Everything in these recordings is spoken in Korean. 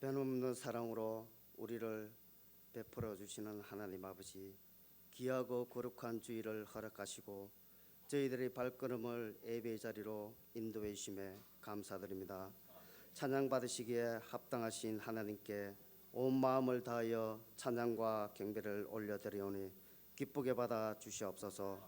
변함없는 사랑으로 우리를 베풀어 주시는 하나님 아버지, 귀하고 거룩한 주일을 허락하시고 저희들의 발걸음을 예배의 자리로 인도해 주심에 감사드립니다. 찬양 받으시기에 합당하신 하나님께 온 마음을 다하여 찬양과 경배를 올려드리오니 기쁘게 받아 주시옵소서.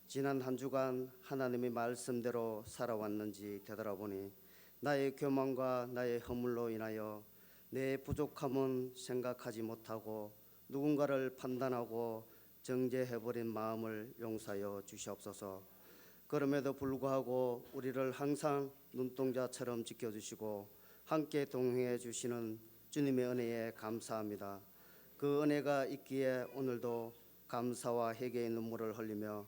지난 한 주간 하나님의 말씀대로 살아왔는지 되돌아보니 나의 교만과 나의 허물로 인하여 내 부족함은 생각하지 못하고 누군가를 판단하고 정죄해버린 마음을 용서하여 주시옵소서. 그럼에도 불구하고 우리를 항상 눈동자처럼 지켜주시고 함께 동행해 주시는 주님의 은혜에 감사합니다. 그 은혜가 있기에 오늘도 감사와 회개의 눈물을 흘리며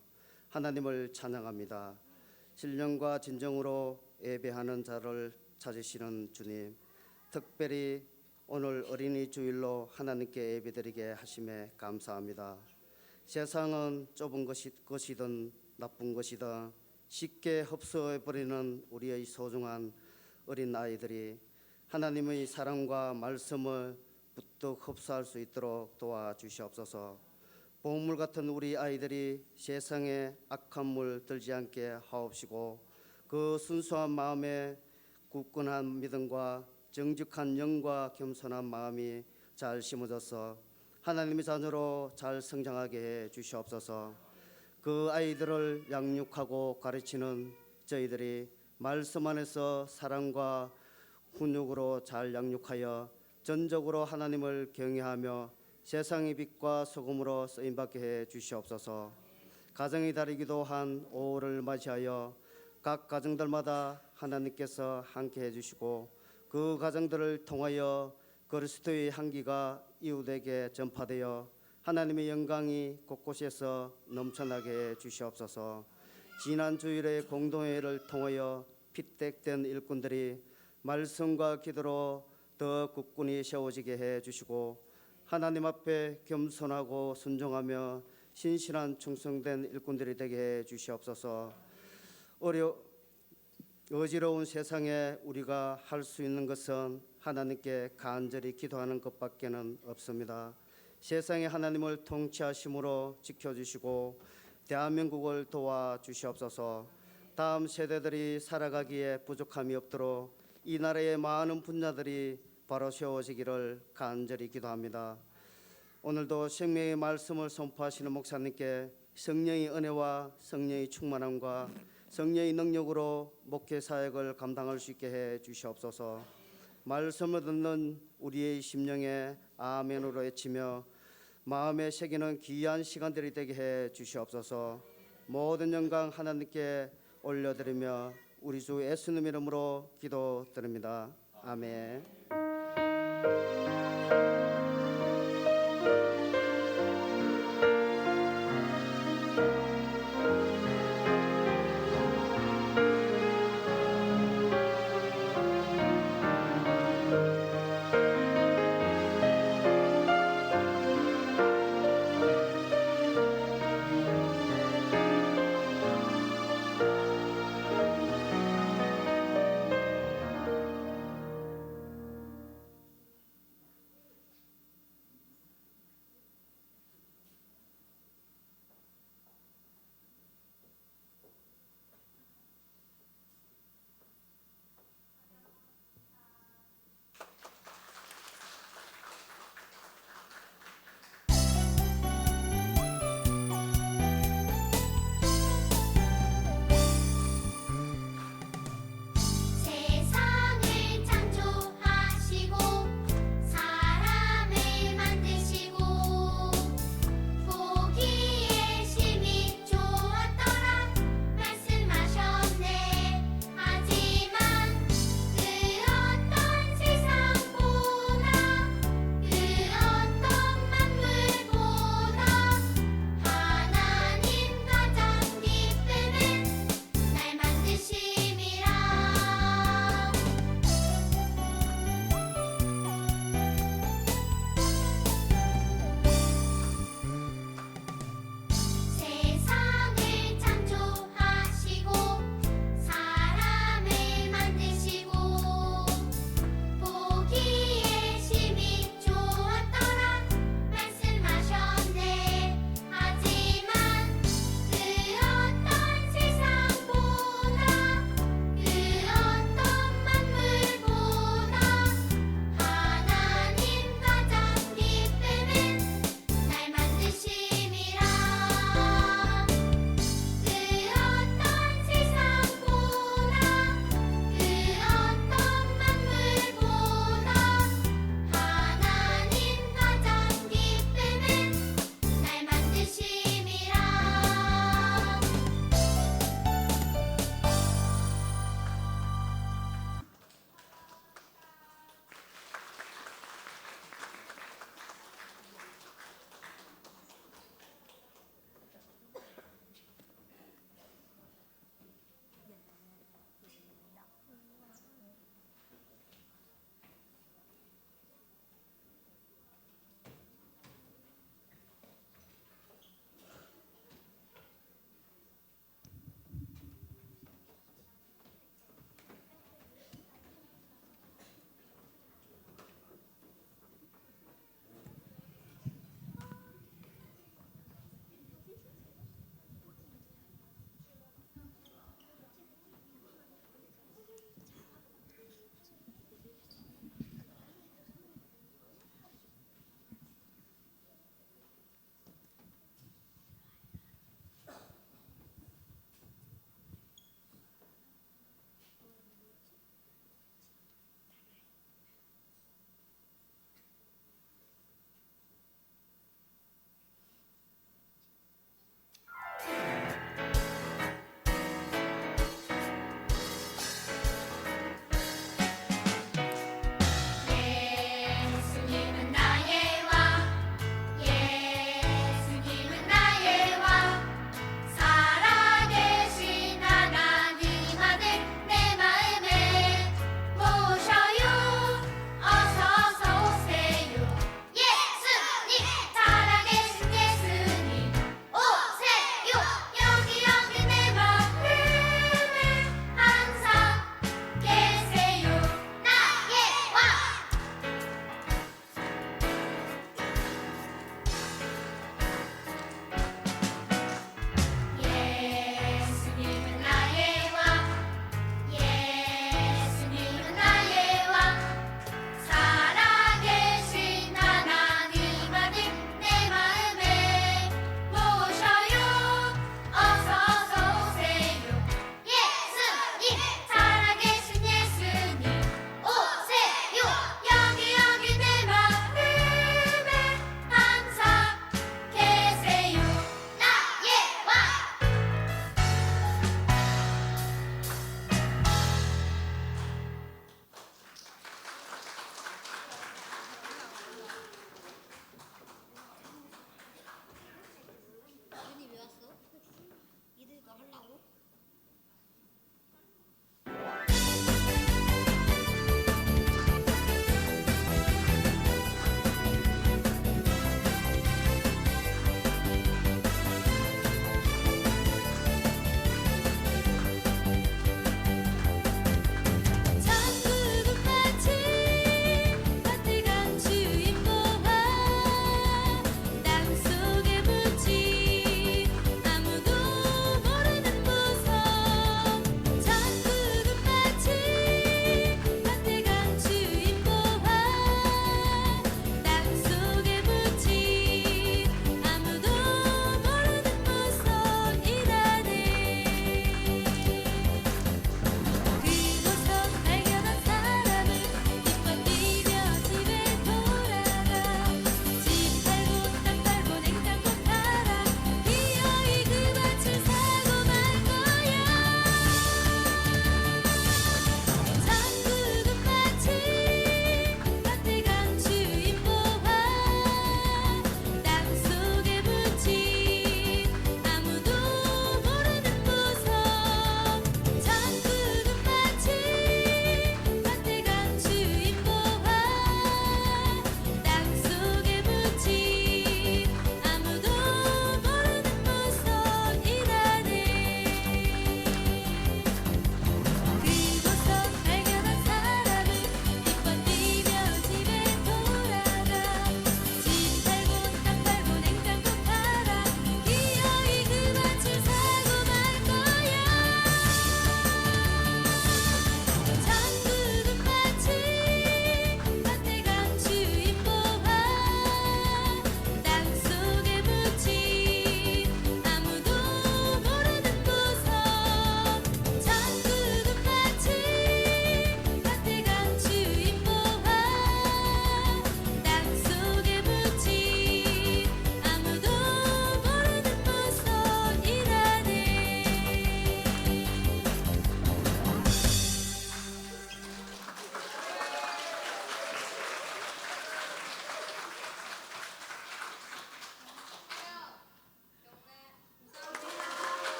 하나님을 찬양합니다. 신령과 진정으로 예배하는 자를 찾으시는 주님, 특별히 오늘 어린이 주일로 하나님께 예배드리게 하심에 감사합니다. 세상은 좁은 것이든 나쁜 것이든 쉽게 흡수해버리는 우리의 소중한 어린 아이들이 하나님의 사랑과 말씀을 부쩍 흡수할 수 있도록 도와주시옵소서. 보물 같은 우리 아이들이 세상에 악한 물 들지 않게 하옵시고 그 순수한 마음에 굳건한 믿음과 정직한 영과 겸손한 마음이 잘 심어져서 하나님의 자녀로 잘 성장하게 해 주시옵소서. 그 아이들을 양육하고 가르치는 저희들이 말씀 안에서 사랑과 훈육으로 잘 양육하여 전적으로 하나님을 경외하며 세상의 빛과 소금으로 쓰임받게 해 주시옵소서. 가정의 달이기도 한 5월을 맞이하여 각 가정들마다 하나님께서 함께 해주시고 그 가정들을 통하여 그리스도의 향기가 이웃에게 전파되어 하나님의 영광이 곳곳에서 넘쳐나게 해 주시옵소서. 지난 주일의 공동회를 통하여 피택된 일꾼들이 말씀과 기도로 더 굳건히 세워지게 해 주시고 하나님 앞에 겸손하고 순종하며 신실한 충성된 일꾼들이 되게 해 주시옵소서. 어지러운 세상에 우리가 할 수 있는 것은 하나님께 간절히 기도하는 것밖에는 없습니다. 세상에 하나님을 통치하심으로 지켜주시고 대한민국을 도와주시옵소서. 다음 세대들이 살아가기에 부족함이 없도록 이 나라의 많은 분야들이 바로 세워지기를 간절히 기도합니다. 오늘도 생명의 말씀을 선포하시는 목사님께 성령의 은혜와 성령의 충만함과 성령의 능력으로 목회 사역을 감당할 수 있게 해 주시옵소서. 말씀을 듣는 우리의 심령에 아멘으로 외치며 마음에 새기는 귀한 시간들이 되게 해 주시옵소서. 모든 영광 하나님께 올려드리며 우리 주 예수님 이름으로 기도드립니다. 아멘.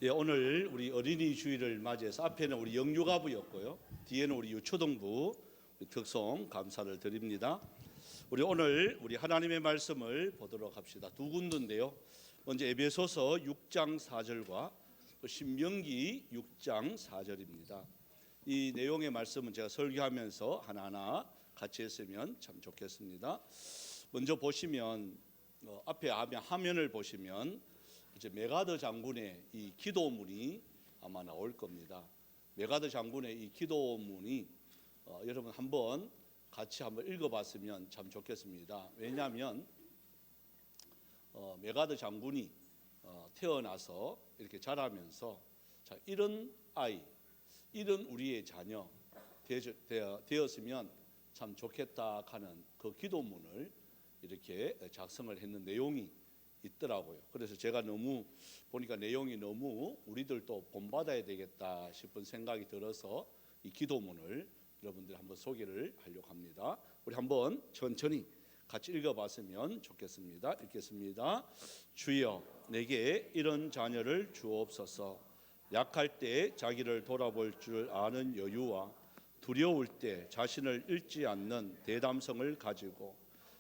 예, 오늘 우리 어린이 주일을 맞이해서 앞에는 우리 영유가부였고요, 뒤에는 우리 유초등부 특송 감사를 드립니다. 우리 오늘 우리 하나님의 말씀을 보도록 합시다. 두 군데인데요. 먼저 에베소서 6장 4절과 신명기 6장 4절입니다. 이 내용의 말씀은 제가 설교하면서 하나하나 같이 했으면 참 좋겠습니다. 먼저 보시면 앞에 화면을 보시면 이제 메가드 장군의 이 기도문이 아마 나올 겁니다. 메가드 장군의 이 기도문이 여러분 한번 같이 한번 읽어봤으면 참 좋겠습니다. 왜냐하면 메가드 장군이 태어나서 이렇게 자라면서 자, 이런 아이, 이런 우리의 자녀 되었으면 참 좋겠다 하는 그 기도문을 이렇게 작성을 했는 내용이 있더라고요. 그래서 제가 너무 보니까 내용이 너무 우리들도 본받아야 되겠다 싶은 생각이 들어서 이 기도문을 여러분들 한번 소개를 하려고 합니다. 우리 한번 천천히 같이 읽어봤으면 좋겠습니다. 읽겠습니다. 주여, 내게 이런 자녀를 주옵소서. 약할 때 자기를 돌아볼 줄 아는 여유와 두려울 때 자신을 잃지 않는 대담성을 가지고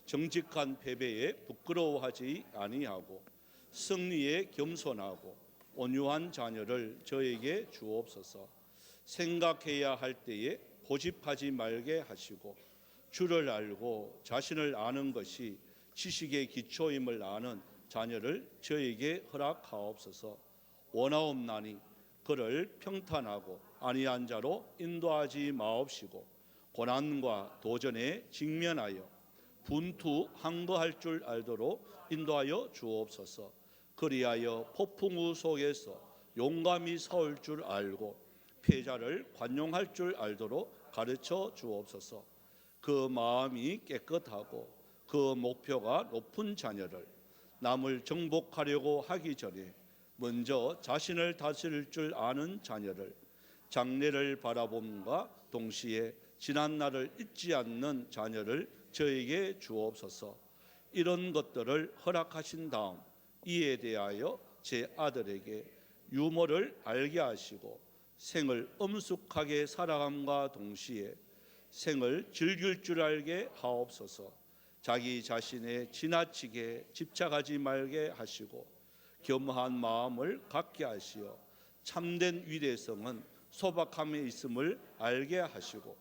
정직한 패배에 부끄러워하지 아니하고 승리에 겸손하고 온유한 자녀를 저에게 주옵소서. 생각해야 할 때에 고집하지 말게 하시고 주를 알고 자신을 아는 것이 지식의 기초임을 아는 자녀를 저에게 허락하옵소서. 원하옵나니 그를 평탄하고 안이한 자로 인도하지 마옵시고 고난과 도전에 직면하여 분투 항거할 줄 알도록 인도하여 주옵소서. 그리하여 폭풍우 속에서 용감히 서올 줄 알고 패자를 관용할 줄 알도록 가르쳐 주옵소서. 그 마음이 깨끗하고 그 목표가 높은 자녀를 남을 정복하려고 하기 전에 먼저 자신을 다스릴 줄 아는 자녀를 장래를 바라봄과 동시에 지난 날을 잊지 않는 자녀를 저에게 주옵소서. 이런 것들을 허락하신 다음 이에 대하여 제 아들에게 유머를 알게 하시고 생을 엄숙하게 살아감과 동시에 생을 즐길 줄 알게 하옵소서. 자기 자신에 지나치게 집착하지 말게 하시고 겸허한 마음을 갖게 하시어 참된 위대성은 소박함에 있음을 알게 하시고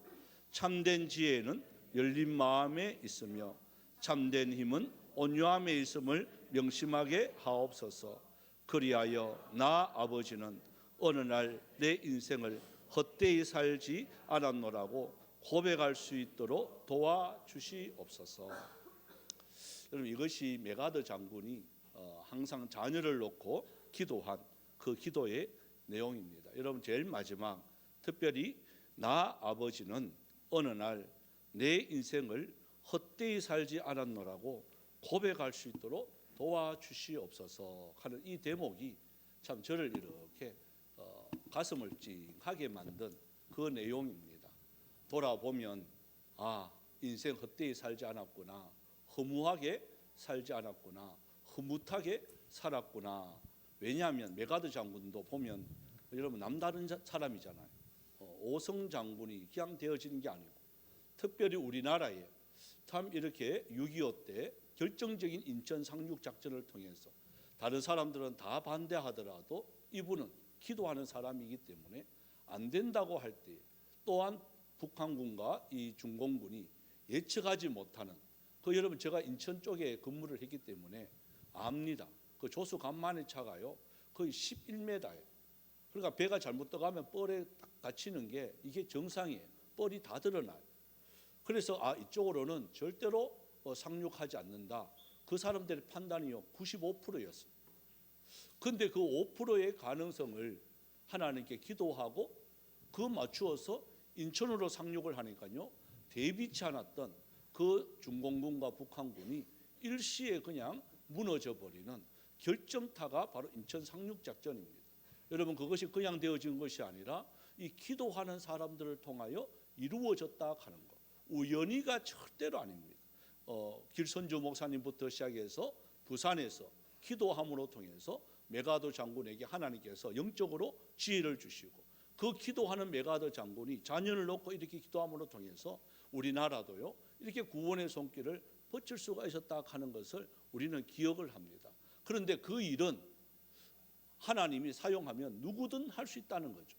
참된 지혜는 열린 마음에 있으며 참된 힘은 온유함에 있음을 명심하게 하옵소서. 그리하여 나 아버지는 어느 날 내 인생을 헛되이 살지 않았노라고 고백할 수 있도록 도와주시옵소서. 여러분, 이것이 메가드 장군이 항상 자녀를 놓고 기도한 그 기도의 내용입니다. 여러분, 제일 마지막 특별히 나 아버지는 어느 날 내 인생을 헛되이 살지 않았노라고 고백할 수 있도록 도와주시옵소서 하는 이 대목이 참 저를 이렇게 가슴을 찡하게 만든 그 내용입니다. 돌아보면 인생 헛되이 살지 않았구나, 허무하게 살지 않았구나, 흐뭇하게 살았구나. 왜냐하면 메가드 장군도 보면 여러분 남다른 사람이잖아요. 오성 장군이 그냥 되어지는 게 아니고 특별히 우리나라에 참 이렇게 6.25 때 결정적인 인천 상륙 작전을 통해서 다른 사람들은 다 반대하더라도 이분은 기도하는 사람이기 때문에 안 된다고 할 때 또한 북한군과 이 중공군이 예측하지 못하는 그 여러분 제가 인천 쪽에 근무를 했기 때문에 압니다. 그 조수 간만의 차가요 거의 11m예요. 그러니까 배가 잘못 떠가면 뻘에 딱 닫히는 게 이게 정상이에요. 뻘이 다 드러나요. 그래서 이쪽으로는 절대로 상륙하지 않는다. 그 사람들의 판단이요 95%였어요. 근데 그 5%의 가능성을 하나님께 기도하고 그 맞추어서 인천으로 상륙을 하니까요 대비치 않았던 그 중공군과 북한군이 일시에 그냥 무너져 버리는 결정타가 바로 인천 상륙 작전입니다. 여러분, 그것이 그냥 되어진 것이 아니라 이 기도하는 사람들을 통하여 이루어졌다 하는 것. 우연히가 절대로 아닙니다. 길선주 목사님부터 시작해서 부산에서 기도함으로 통해서 메가더 장군에게 하나님께서 영적으로 지혜를 주시고 그 기도하는 메가더 장군이 자녀를 놓고 이렇게 기도함으로 통해서 우리나라도요 이렇게 구원의 손길을 뻗칠 수가 있었다 하는 것을 우리는 기억을 합니다. 그런데 그 일은 하나님이 사용하면 누구든 할 수 있다는 거죠.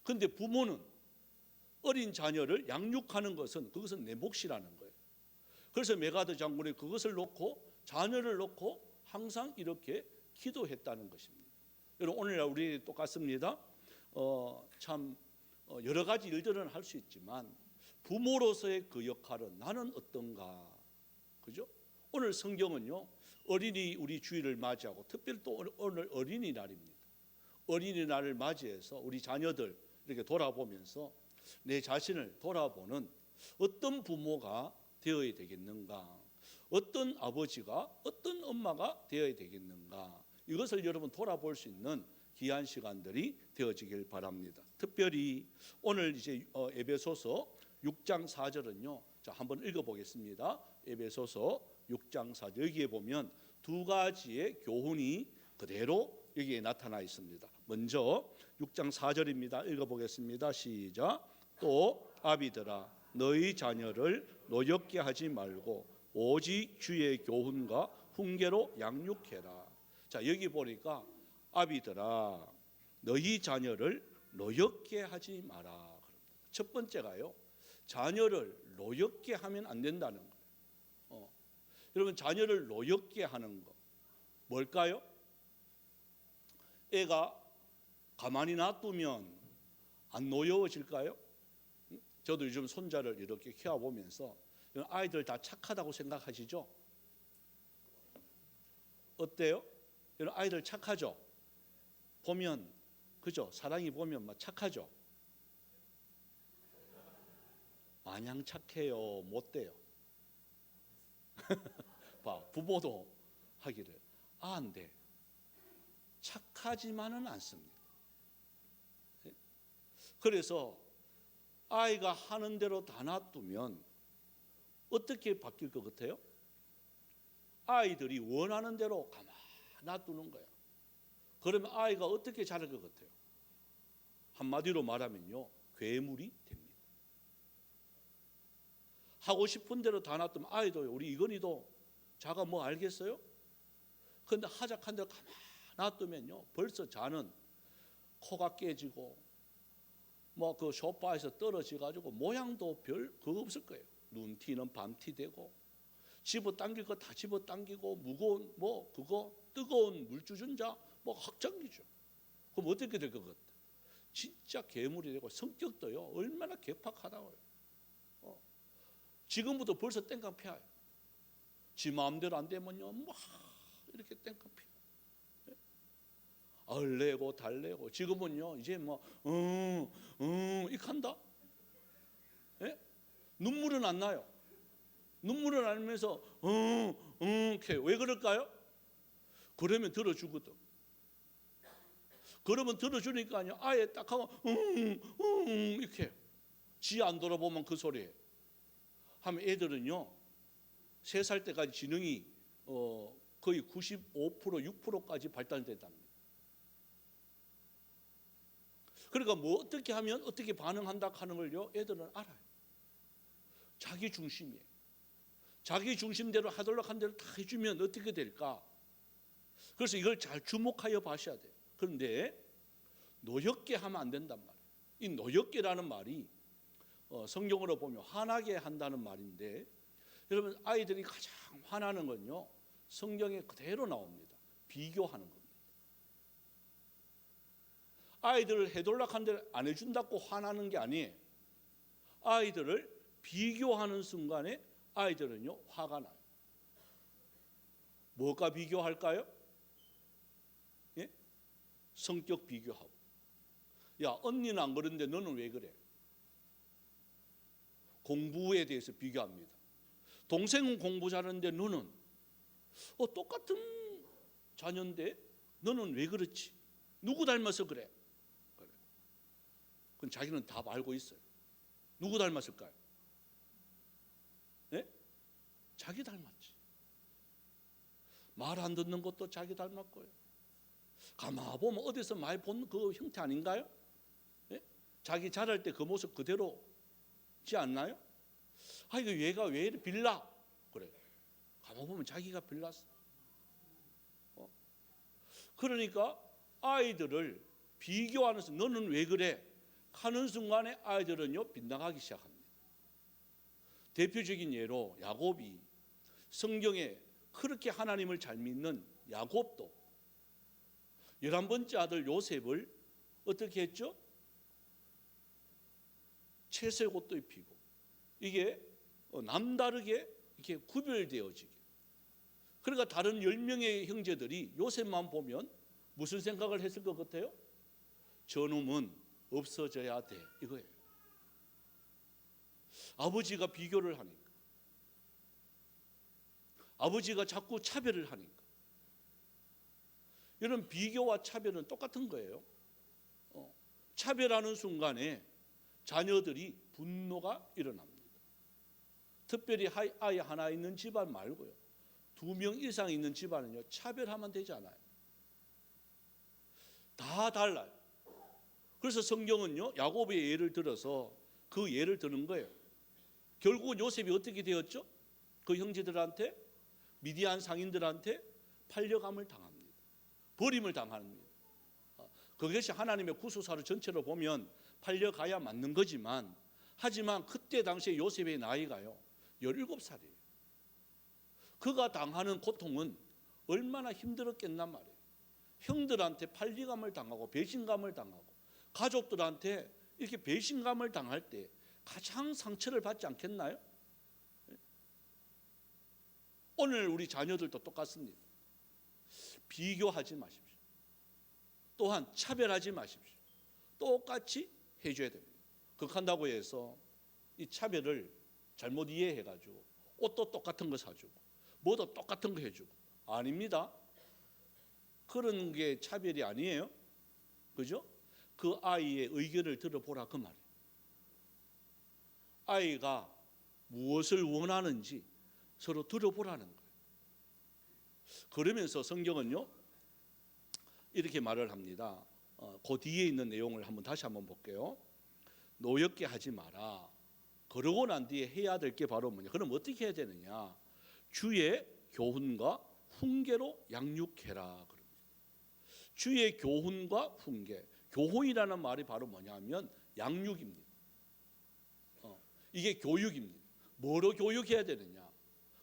그런데 부모는 어린 자녀를 양육하는 것은 그것은 내 몫이라는 거예요. 그래서 메가더 장군이 그것을 놓고 자녀를 놓고 항상 이렇게 기도했다는 것입니다. 여러분 오늘날 우리 똑같습니다. 여러 가지 일들은 할 수 있지만 부모로서의 그 역할은 나는 어떤가, 그죠? 오늘 성경은요 어린이 우리 주일을 맞이하고 특별히 또 오늘 어린이날입니다. 어린이날을 맞이해서 우리 자녀들 이렇게 돌아보면서 내 자신을 돌아보는 어떤 부모가 되어야 되겠는가, 어떤 아버지가 어떤 엄마가 되어야 되겠는가, 이것을 여러분 돌아볼 수 있는 귀한 시간들이 되어지길 바랍니다. 특별히 오늘 이제 에베소서 6장 4절은요 자 한번 읽어보겠습니다. 에베소서 6장 4절 여기에 보면 두 가지의 교훈이 그대로 여기에 나타나 있습니다. 먼저 6장 4절입니다. 읽어보겠습니다. 시작. 또 아비들아 너희 자녀를 노엽게 하지 말고 오직 주의 교훈과 훈계로 양육해라. 자 여기 보니까 아비들아 너희 자녀를 노엽게 하지 마라. 첫 번째가요 자녀를 노엽게 하면 안 된다는 거예요. 여러분 자녀를 노엽게 하는 거 뭘까요? 애가 가만히 놔두면 안 노여워질까요? 저도 요즘 손자를 이렇게 키워보면서 아이들 다 착하다고 생각하시죠? 어때요? 여러분 아이들 착하죠? 보면 그죠? 사랑이 보면 막 착하죠? 마냥 착해요? 못 돼요? 봐 부모도 하기를 안 돼. 착하지만은 않습니다. 그래서 아이가 하는 대로 다 놔두면 어떻게 바뀔 것 같아요? 아이들이 원하는 대로 가만히 놔두는 거예요. 그러면 아이가 어떻게 자랄 것 같아요? 한마디로 말하면요 괴물이 됩니다. 하고 싶은 대로 다 놔두면 아이도요 우리 이건희도 자가 뭐 알겠어요? 그런데 하작한 대로 가만히 놔두면요 벌써 자는 코가 깨지고 뭐 그 소파에서 떨어져 가지고 모양도 별 그거 없을 거예요. 눈티는 밤티 되고 집어 당길 거 다 집어 당기고 무거운 뭐 그거 뜨거운 물주전자 뭐 확장기죠. 그럼 어떻게 될 것 같아? 진짜 괴물이 되고 성격도요 얼마나 괴팍하다고요. 지금부터 벌써 땡깡 피어요. 지 마음대로 안 되면요 막 이렇게 땡깡 피어. 얼레고 달래고 지금은요 이제 뭐 이렇게 한다. 예? 눈물은 안 나요. 눈물은 안 나면서 이렇게 왜 그럴까요? 그러면 들어주거든. 그러면 들어주니까요 아예 딱 하면 이렇게 지 안 돌아보면 그 소리에 하면 애들은요 3살 때까지 지능이 거의 95% 6%까지 발달된답니다. 그러니까 뭐 어떻게 하면 어떻게 반응한다 하는 걸요 애들은 알아요. 자기 중심이에요. 자기 중심대로 하도록 한 대로 다 해주면 어떻게 될까? 그래서 이걸 잘 주목하여 봐셔야 돼요. 그런데 노엽게 하면 안 된단 말이에요. 이 노엽게라는 말이 성경으로 보면 화나게 한다는 말인데 여러분 아이들이 가장 화나는 건요 성경에 그대로 나옵니다. 비교하는 겁니다. 아이들을 해돌락한 대로 안 해준다고 화나는 게 아니에요. 아이들을 비교하는 순간에 아이들은요 화가 나요. 뭐가 비교할까요? 예? 성격 비교하고. 야 언니는 안 그런데 너는 왜 그래? 공부에 대해서 비교합니다. 동생은 공부 잘하는데 너는 똑같은 자녀인데 너는 왜 그렇지? 누구 닮아서 그래? 그건 자기는 답 알고 있어요. 누구 닮았을까요? 예? 자기 닮았지. 말 안 듣는 것도 자기 닮았고요. 가만 보면 어디서 많이 본 그 형태 아닌가요? 예? 자기 자랄 때 그 모습 그대로지 않나요? 아, 이거 얘가 왜 이렇게 빌라? 그래. 가만 보면 자기가 빌랐어. 그러니까 아이들을 비교하면서 너는 왜 그래? 하는 순간에 아이들은요 빗나가기 시작합니다. 대표적인 예로 야곱이 성경에 그렇게 하나님을 잘 믿는 야곱도 11번째 아들 요셉을 어떻게 했죠? 채색 옷도 입히고 이게 남다르게 이렇게 구별되어지게. 그러니까 다른 10명의 형제들이 요셉만 보면 무슨 생각을 했을 것 같아요? 저놈은 없어져야 돼, 이거예요. 아버지가 비교를 하니까, 아버지가 자꾸 차별을 하니까. 이런 비교와 차별은 똑같은 거예요. 차별하는 순간에 자녀들이 분노가 일어납니다. 특별히 아이 하나 있는 집안 말고요, 2명 이상 있는 집안은요 차별하면 되지 않아요. 다 달라요. 그래서 성경은요 야곱의 예를 들어서 그 예를 드는 거예요. 결국은 요셉이 어떻게 되었죠? 그 형제들한테, 미디안 상인들한테 팔려감을 당합니다. 버림을 당합니다. 그것이 하나님의 구속사를 전체로 보면 팔려가야 맞는 거지만, 하지만 그때 당시에 요셉의 나이가요 17살이에요. 그가 당하는 고통은 얼마나 힘들었겠단 말이에요. 형들한테 팔리감을 당하고 배신감을 당하고 가족들한테 이렇게 배신감을 당할 때 가장 상처를 받지 않겠나요? 오늘 우리 자녀들도 똑같습니다. 비교하지 마십시오. 또한 차별하지 마십시오. 똑같이 해줘야 됩니다. 그렇다고 해서 이 차별을 잘못 이해해가지고 옷도 똑같은 거 사주고 뭐도 똑같은 거 해주고, 아닙니다. 그런 게 차별이 아니에요. 그죠? 그 아이의 의견을 들어보라 그 말이에요. 아이가 무엇을 원하는지 서로 들어보라는 거예요. 그러면서 성경은요 이렇게 말을 합니다. 그 뒤에 있는 내용을 다시 한번 볼게요. 노엽게 하지 마라. 그러고 난 뒤에 해야 될 게 바로 뭐냐? 그럼 어떻게 해야 되느냐? 주의 교훈과 훈계로 양육해라. 주의 교훈과 훈계. 교훈이라는 말이 바로 뭐냐면 양육입니다. 이게 교육입니다. 뭐로 교육해야 되느냐?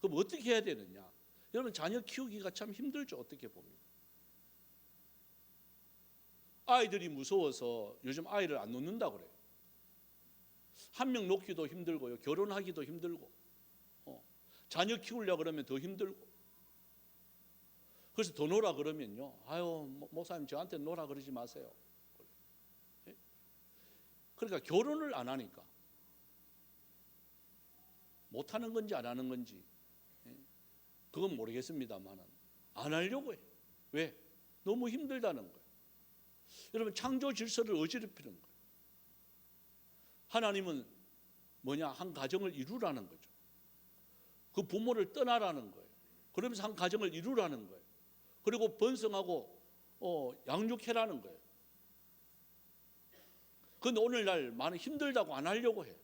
그럼 어떻게 해야 되느냐? 여러분, 자녀 키우기가 참 힘들죠. 어떻게 보면 아이들이 무서워서 요즘 아이를 안 놓는다 그래요. 한 명 놓기도 힘들고요, 결혼하기도 힘들고, 자녀 키우려고 그러면 더 힘들고. 그래서 더 놀아 그러면요, 아유 목사님 저한테 놀아 그러지 마세요. 그러니까 결혼을 안 하니까, 못하는 건지 안 하는 건지 그건 모르겠습니다만 안 하려고 해요. 왜? 너무 힘들다는 거예요. 여러분, 창조 질서를 어지럽히는 거예요. 하나님은 뭐냐? 한 가정을 이루라는 거죠. 그 부모를 떠나라는 거예요. 그러면서 한 가정을 이루라는 거예요. 그리고 번성하고 양육해라는 거예요. 그런데 오늘날 많은 힘들다고 안 하려고 해요.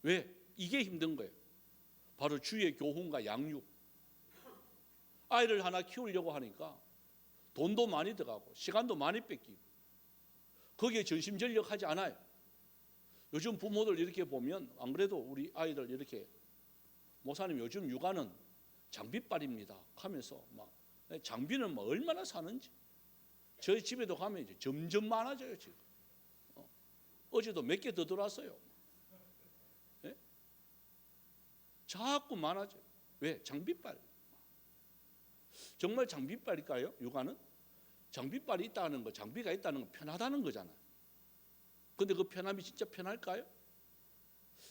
왜? 이게 힘든 거예요. 바로 주의 교훈과 양육. 아이를 하나 키우려고 하니까 돈도 많이 들어가고 시간도 많이 뺏기고 거기에 전심전력하지 않아요. 요즘 부모들 이렇게 보면 안 그래도 우리 아이들 이렇게, 목사님 요즘 육아는 장비빨입니다 하면서 막 장비는 뭐 얼마나 사는지, 저희 집에도 가면 이제 점점 많아져요. 지금 어제도 몇 개 더 들어왔어요. 네? 자꾸 많아져요. 왜? 장비빨. 정말 장비빨일까요? 육아는? 장비빨이 있다는 거, 장비가 있다는 건 편하다는 거잖아요. 그런데 그 편함이 진짜 편할까요?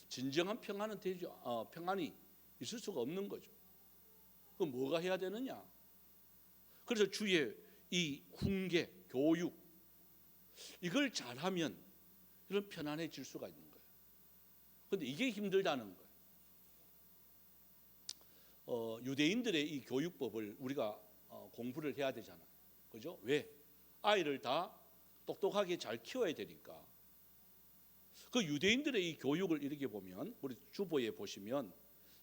진정한 평안은 평안이 있을 수가 없는 거죠. 그럼 뭐가 해야 되느냐? 그래서 주의 이 훈계, 교육, 이걸 잘하면 이런 편안해질 수가 있는 거예요. 그런데 이게 힘들다는 거예요. 유대인들의 이 교육법을 우리가 공부를 해야 되잖아요. 그죠? 왜? 아이를 다 똑똑하게 잘 키워야 되니까. 그 유대인들의 이 교육을 이렇게 보면, 우리 주보에 보시면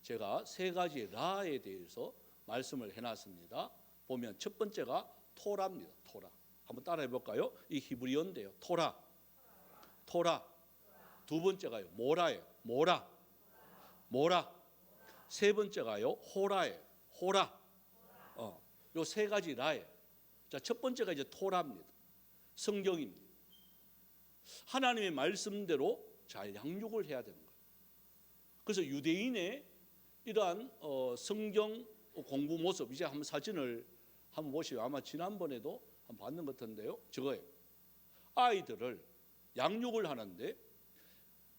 제가 세 가지 라에 대해서 말씀을 해놨습니다. 보면 첫 번째가 토라입니다. 토라. 한번 따라해 볼까요? 이 히브리어인데요. 토라. 토라. 두 번째가요. 모라예요. 모라. 모라. 세 번째가요. 호라예요. 호라. 요 세 가지 라예요. 자, 첫 번째가 이제 토라입니다. 성경입니다. 하나님의 말씀대로 잘 양육을 해야 되는 거예요. 그래서 유대인의 이러한 성경 공부 모습, 이제 한번 사진을 한번 보시면 아마 지난번에도 한번 봤는 것 같은데요. 저거예요. 아이들을 양육을 하는데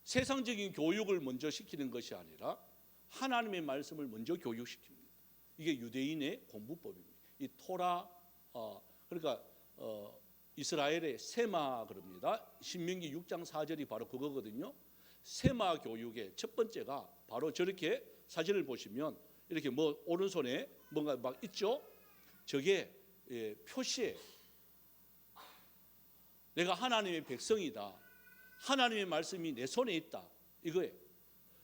세상적인 교육을 먼저 시키는 것이 아니라 하나님의 말씀을 먼저 교육시킵니다. 이게 유대인의 공부법입니다. 이 토라, 그러니까 이스라엘의 세마 그럽니다. 신명기 6장 4절이 바로 그거거든요. 세마 교육의 첫 번째가 바로 저렇게 사진을 보시면 이렇게 뭐 오른손에 뭔가 막 있죠. 저게 표시예요. 내가 하나님의 백성이다. 하나님의 말씀이 내 손에 있다. 이거예요.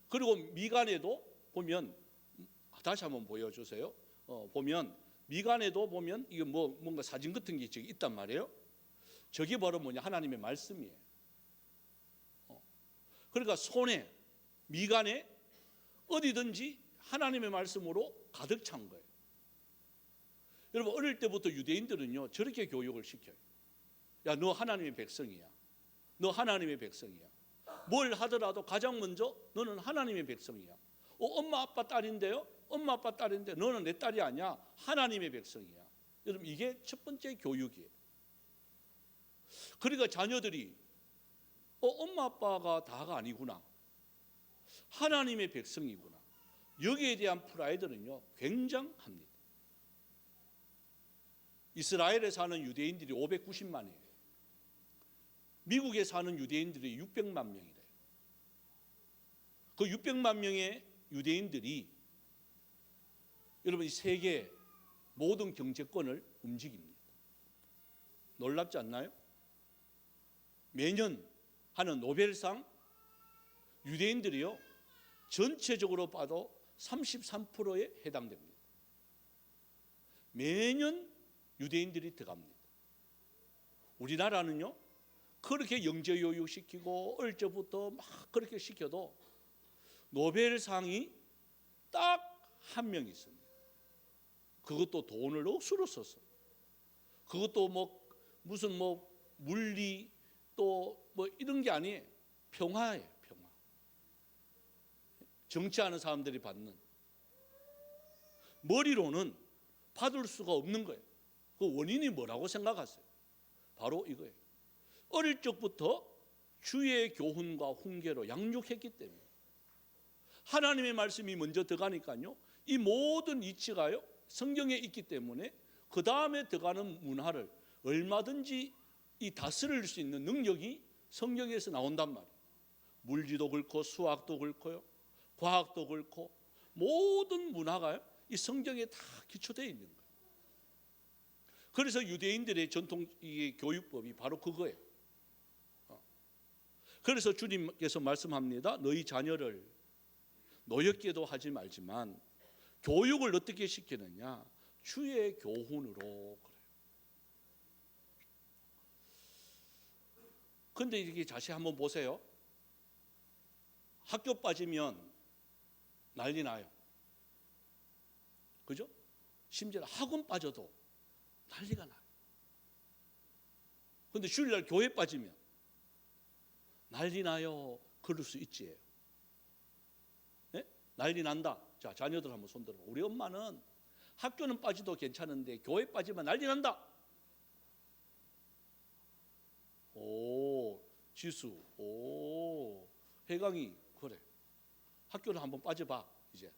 그리고 미간에도 보면 다시 한번 보여주세요. 보면 미간에도 보면 이게 뭔가 사진 같은 게 저기 있단 말이에요. 저게 바로 뭐냐? 하나님의 말씀이에요. 그러니까 손에, 미간에 어디든지 하나님의 말씀으로 가득 찬 거예요. 여러분, 어릴 때부터 유대인들은요 저렇게 교육을 시켜요. 야, 너 하나님의 백성이야. 너 하나님의 백성이야. 뭘 하더라도 가장 먼저 너는 하나님의 백성이야. 엄마 아빠 딸인데요. 엄마 아빠 딸인데 너는 내 딸이 아니야. 하나님의 백성이야. 여러분, 이게 첫 번째 교육이에요. 그러니까 자녀들이 엄마 아빠가 다가 아니구나. 하나님의 백성이구나. 여기에 대한 프라이드는요 굉장합니다. 이스라엘에 사는 유대인들이 590만이에요. 미국에 사는 유대인들이 600만 명이래요. 그 600만 명의 유대인들이 여러분 이 세계 모든 경제권을 움직입니다. 놀랍지 않나요? 매년 하는 노벨상 유대인들이요 전체적으로 봐도 33%에 해당됩니다. 매년 유대인들이 들어갑니다. 우리나라는요 그렇게 영재 교육시키고 어릴 적부터 막 그렇게 시켜도 노벨상이 딱 한 명 있습니다. 그것도 돈을 억수로 써서, 그것도 무슨 물리 또 이런 게 아니에요. 평화예요. 평화. 정치하는 사람들이 받는, 머리로는 받을 수가 없는 거예요. 그 원인이 뭐라고 생각하세요? 바로 이거예요. 어릴 적부터 주의 교훈과 훈계로 양육했기 때문에, 하나님의 말씀이 먼저 들어가니까요 이 모든 이치가요 성경에 있기 때문에 그 다음에 들어가는 문화를 얼마든지 이 다스릴 수 있는 능력이 성경에서 나온단 말이에요. 물리도 그렇고 수학도 그렇고요, 과학도 그렇고 모든 문화가요 이 성경에 다 기초되어 있는 거예요. 그래서 유대인들의 전통 이 교육법이 바로 그거예요. 그래서 주님께서 말씀합니다. 너희 자녀를 노엽게도 하지 말지만 교육을 어떻게 시키느냐? 주의 교훈으로. 그래요. 근데 이렇게 자세히 한번 보세요. 학교 빠지면 난리 나요. 그죠? 심지어 학원 빠져도 난리가 나요. 근데 주일날 교회 빠지면 난리 나요. 그럴 수 있지요. 네? 난리 난다. 자, 자녀들 한번 손 들어봐. 우리 엄마는 학교는 빠져도 괜찮은데 교회 빠지면 난리 난다. 오, 지수, 오, 혜강이 그래. 학교를 한번 빠져봐 이제.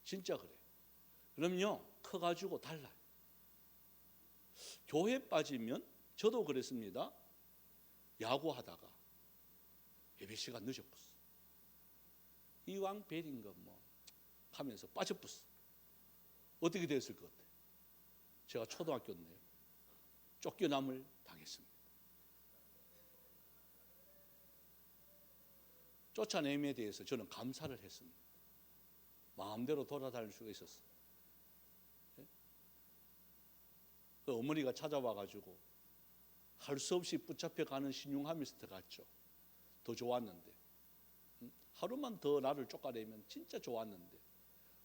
진짜 그래. 그럼요, 커가지고 달라요. 교회 빠지면 저도 그랬습니다. 야구하다가 예배 시간 늦었어. 이왕 베린 거 하면서 빠져버렸어. 어떻게 됐을 것 같아요? 제가 초등학교인데요. 쫓겨남을 당했습니다. 쫓아냄에 대해서 저는 감사를 했습니다. 마음대로 돌아다닐 수가 있었어요. 예? 그 어머니가 찾아와가지고 할 수 없이 붙잡혀가는 신용하면서 들어갔죠. 더 좋았는데 하루만 더 나를 쫓아내면 진짜 좋았는데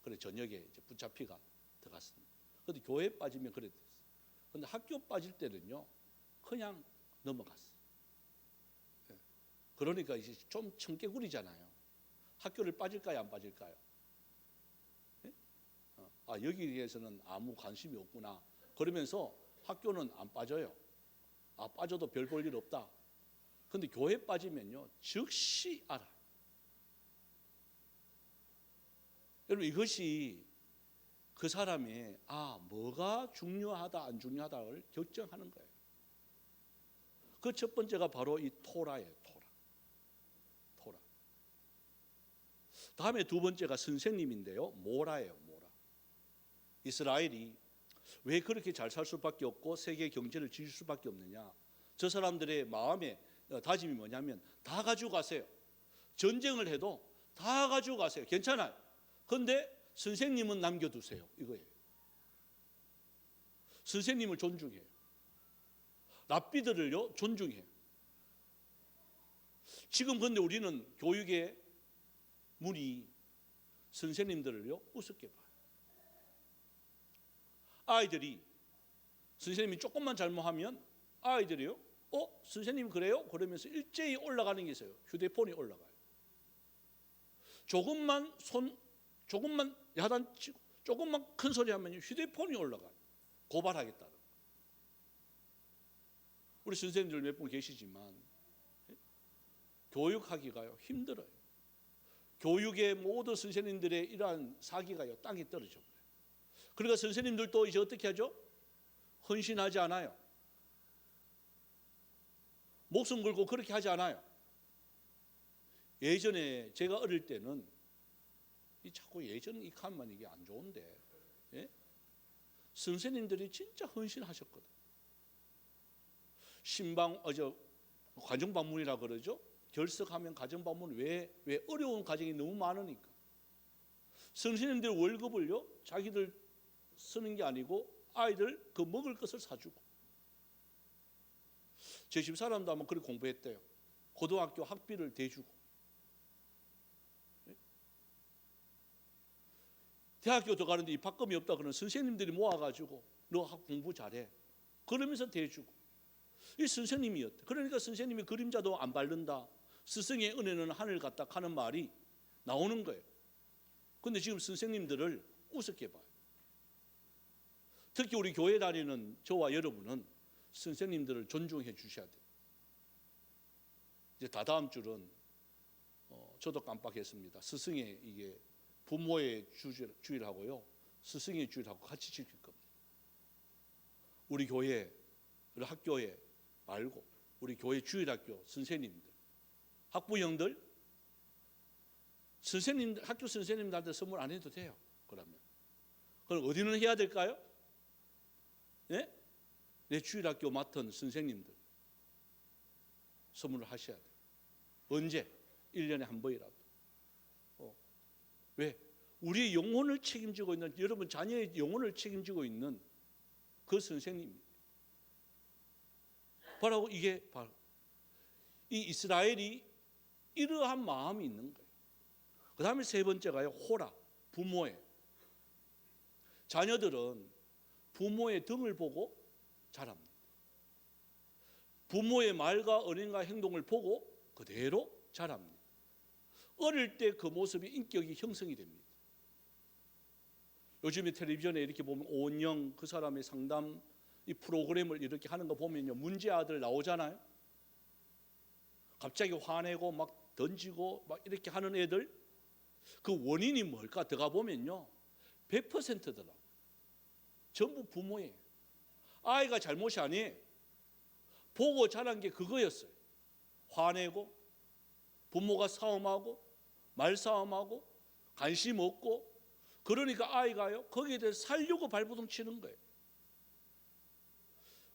그래 저녁에 이제 붙잡히가 들어갔습니다. 그런데 교회 빠지면 그래 됐어요. 그런데 학교 빠질 때는요 그냥 넘어갔어요. 예. 그러니까 이제 좀 청개구리잖아요. 학교를 빠질까요 안 빠질까요? 예? 여기에서는 아무 관심이 없구나. 그러면서 학교는 안 빠져요. 빠져도 별 볼 일 없다. 근데 교회 빠지면요 즉시 알아. 여러분 이것이 그 사람의 뭐가 중요하다 안 중요하다를 결정하는 거예요. 그 첫 번째가 바로 이 토라예요. 토라. 다음에 두 번째가 선생님인데요. 모라예요. 모라. 이스라엘이 왜 그렇게 잘 살 수밖에 없고 세계 경제를 지을 수밖에 없느냐? 저 사람들의 마음의 다짐이 뭐냐면 다 가지고 가세요. 전쟁을 해도 다 가지고 가세요. 괜찮아요. 그런데 선생님은 남겨두세요. 이거예요. 선생님을 존중해요. 랍비들을요 존중해요. 지금 근데 우리는 교육의 문이 선생님들을요 우습게 봐요. 아이들이 선생님이 조금만 잘못하면 아이들이요 선생님 그래요? 그러면서 일제히 올라가는 게 있어요. 휴대폰이 올라가요. 조금만 야단치고 조금만 큰 소리 하면 휴대폰이 올라가요. 고발하겠다는. 우리 선생님들 몇 분 계시지만 교육하기가요 힘들어요. 교육의 모든 선생님들의 이러한 사기가요 땅에 떨어져 버려요. 그러니까 선생님들도 이제 어떻게 하죠? 헌신하지 않아요. 목숨 걸고 그렇게 하지 않아요. 예전에 제가 어릴 때는 자꾸 예전 이칸만 이게 안 좋은데 선생님들이 진짜 헌신하셨거든. 가정방문이라 그러죠. 결석하면 가정방문 왜 어려운 가정이 너무 많으니까 선생님들 월급을요 자기들 쓰는 게 아니고 아이들 그 먹을 것을 사주고. 제 집사람도 아마 그렇게 공부했대요. 고등학교 학비를 대주고. 대학교 들어가는데 입학금이 없다 그러면 선생님들이 모아가지고 너 공부 잘해 그러면서 대주고. 이 선생님이었대. 그러니까 선생님이 그림자도 안 바른다. 스승의 은혜는 하늘 같다 하는 말이 나오는 거예요. 근데 지금 선생님들을 우습게 봐요. 특히 우리 교회 다니는 저와 여러분은 선생님들을 존중해 주셔야 돼요. 이제 다다음 주는 저도 깜빡했습니다. 스승의 이게 부모의 주일하고요 스승의 주일하고 같이 지킬 겁니다. 우리 교회, 우리 학교에 말고 우리 교회 주일학교 선생님들, 학부형들, 선생님들, 학교 선생님들한테 선물 안 해도 돼요. 그러면 그럼 어디는 해야 될까요? 네? 내 주일학교 맡은 선생님들 선물을 하셔야 돼요. 언제? 1년에 한 번이라도. 왜? 우리의 영혼을 책임지고 있는, 여러분 자녀의 영혼을 책임지고 있는 그 선생님입니다. 바로 이게 바로 이 이스라엘이 이러한 마음이 있는 거예요. 그 다음에 세 번째가요 호라, 부모예요. 자녀들은 부모의 등을 보고 자랍니다. 부모의 말과 언행과 행동을 보고 그대로 자랍니다. 어릴 때 그 모습이 인격이 형성이 됩니다. 요즘에 텔레비전에 이렇게 보면 오은영 그 사람의 상담 이 프로그램을 이렇게 하는 거 보면요 문제 아들 나오잖아요. 갑자기 화내고 막 던지고 막 이렇게 하는 애들 그 원인이 뭘까 들어가 보면요 100%더라. 전부 부모예요. 아이가 잘못이 아니에요. 보고 자란 게 그거였어요. 화내고 부모가 싸움하고 말싸움하고 관심 없고 그러니까 아이가요 거기에 대해서 살려고 발버둥 치는 거예요.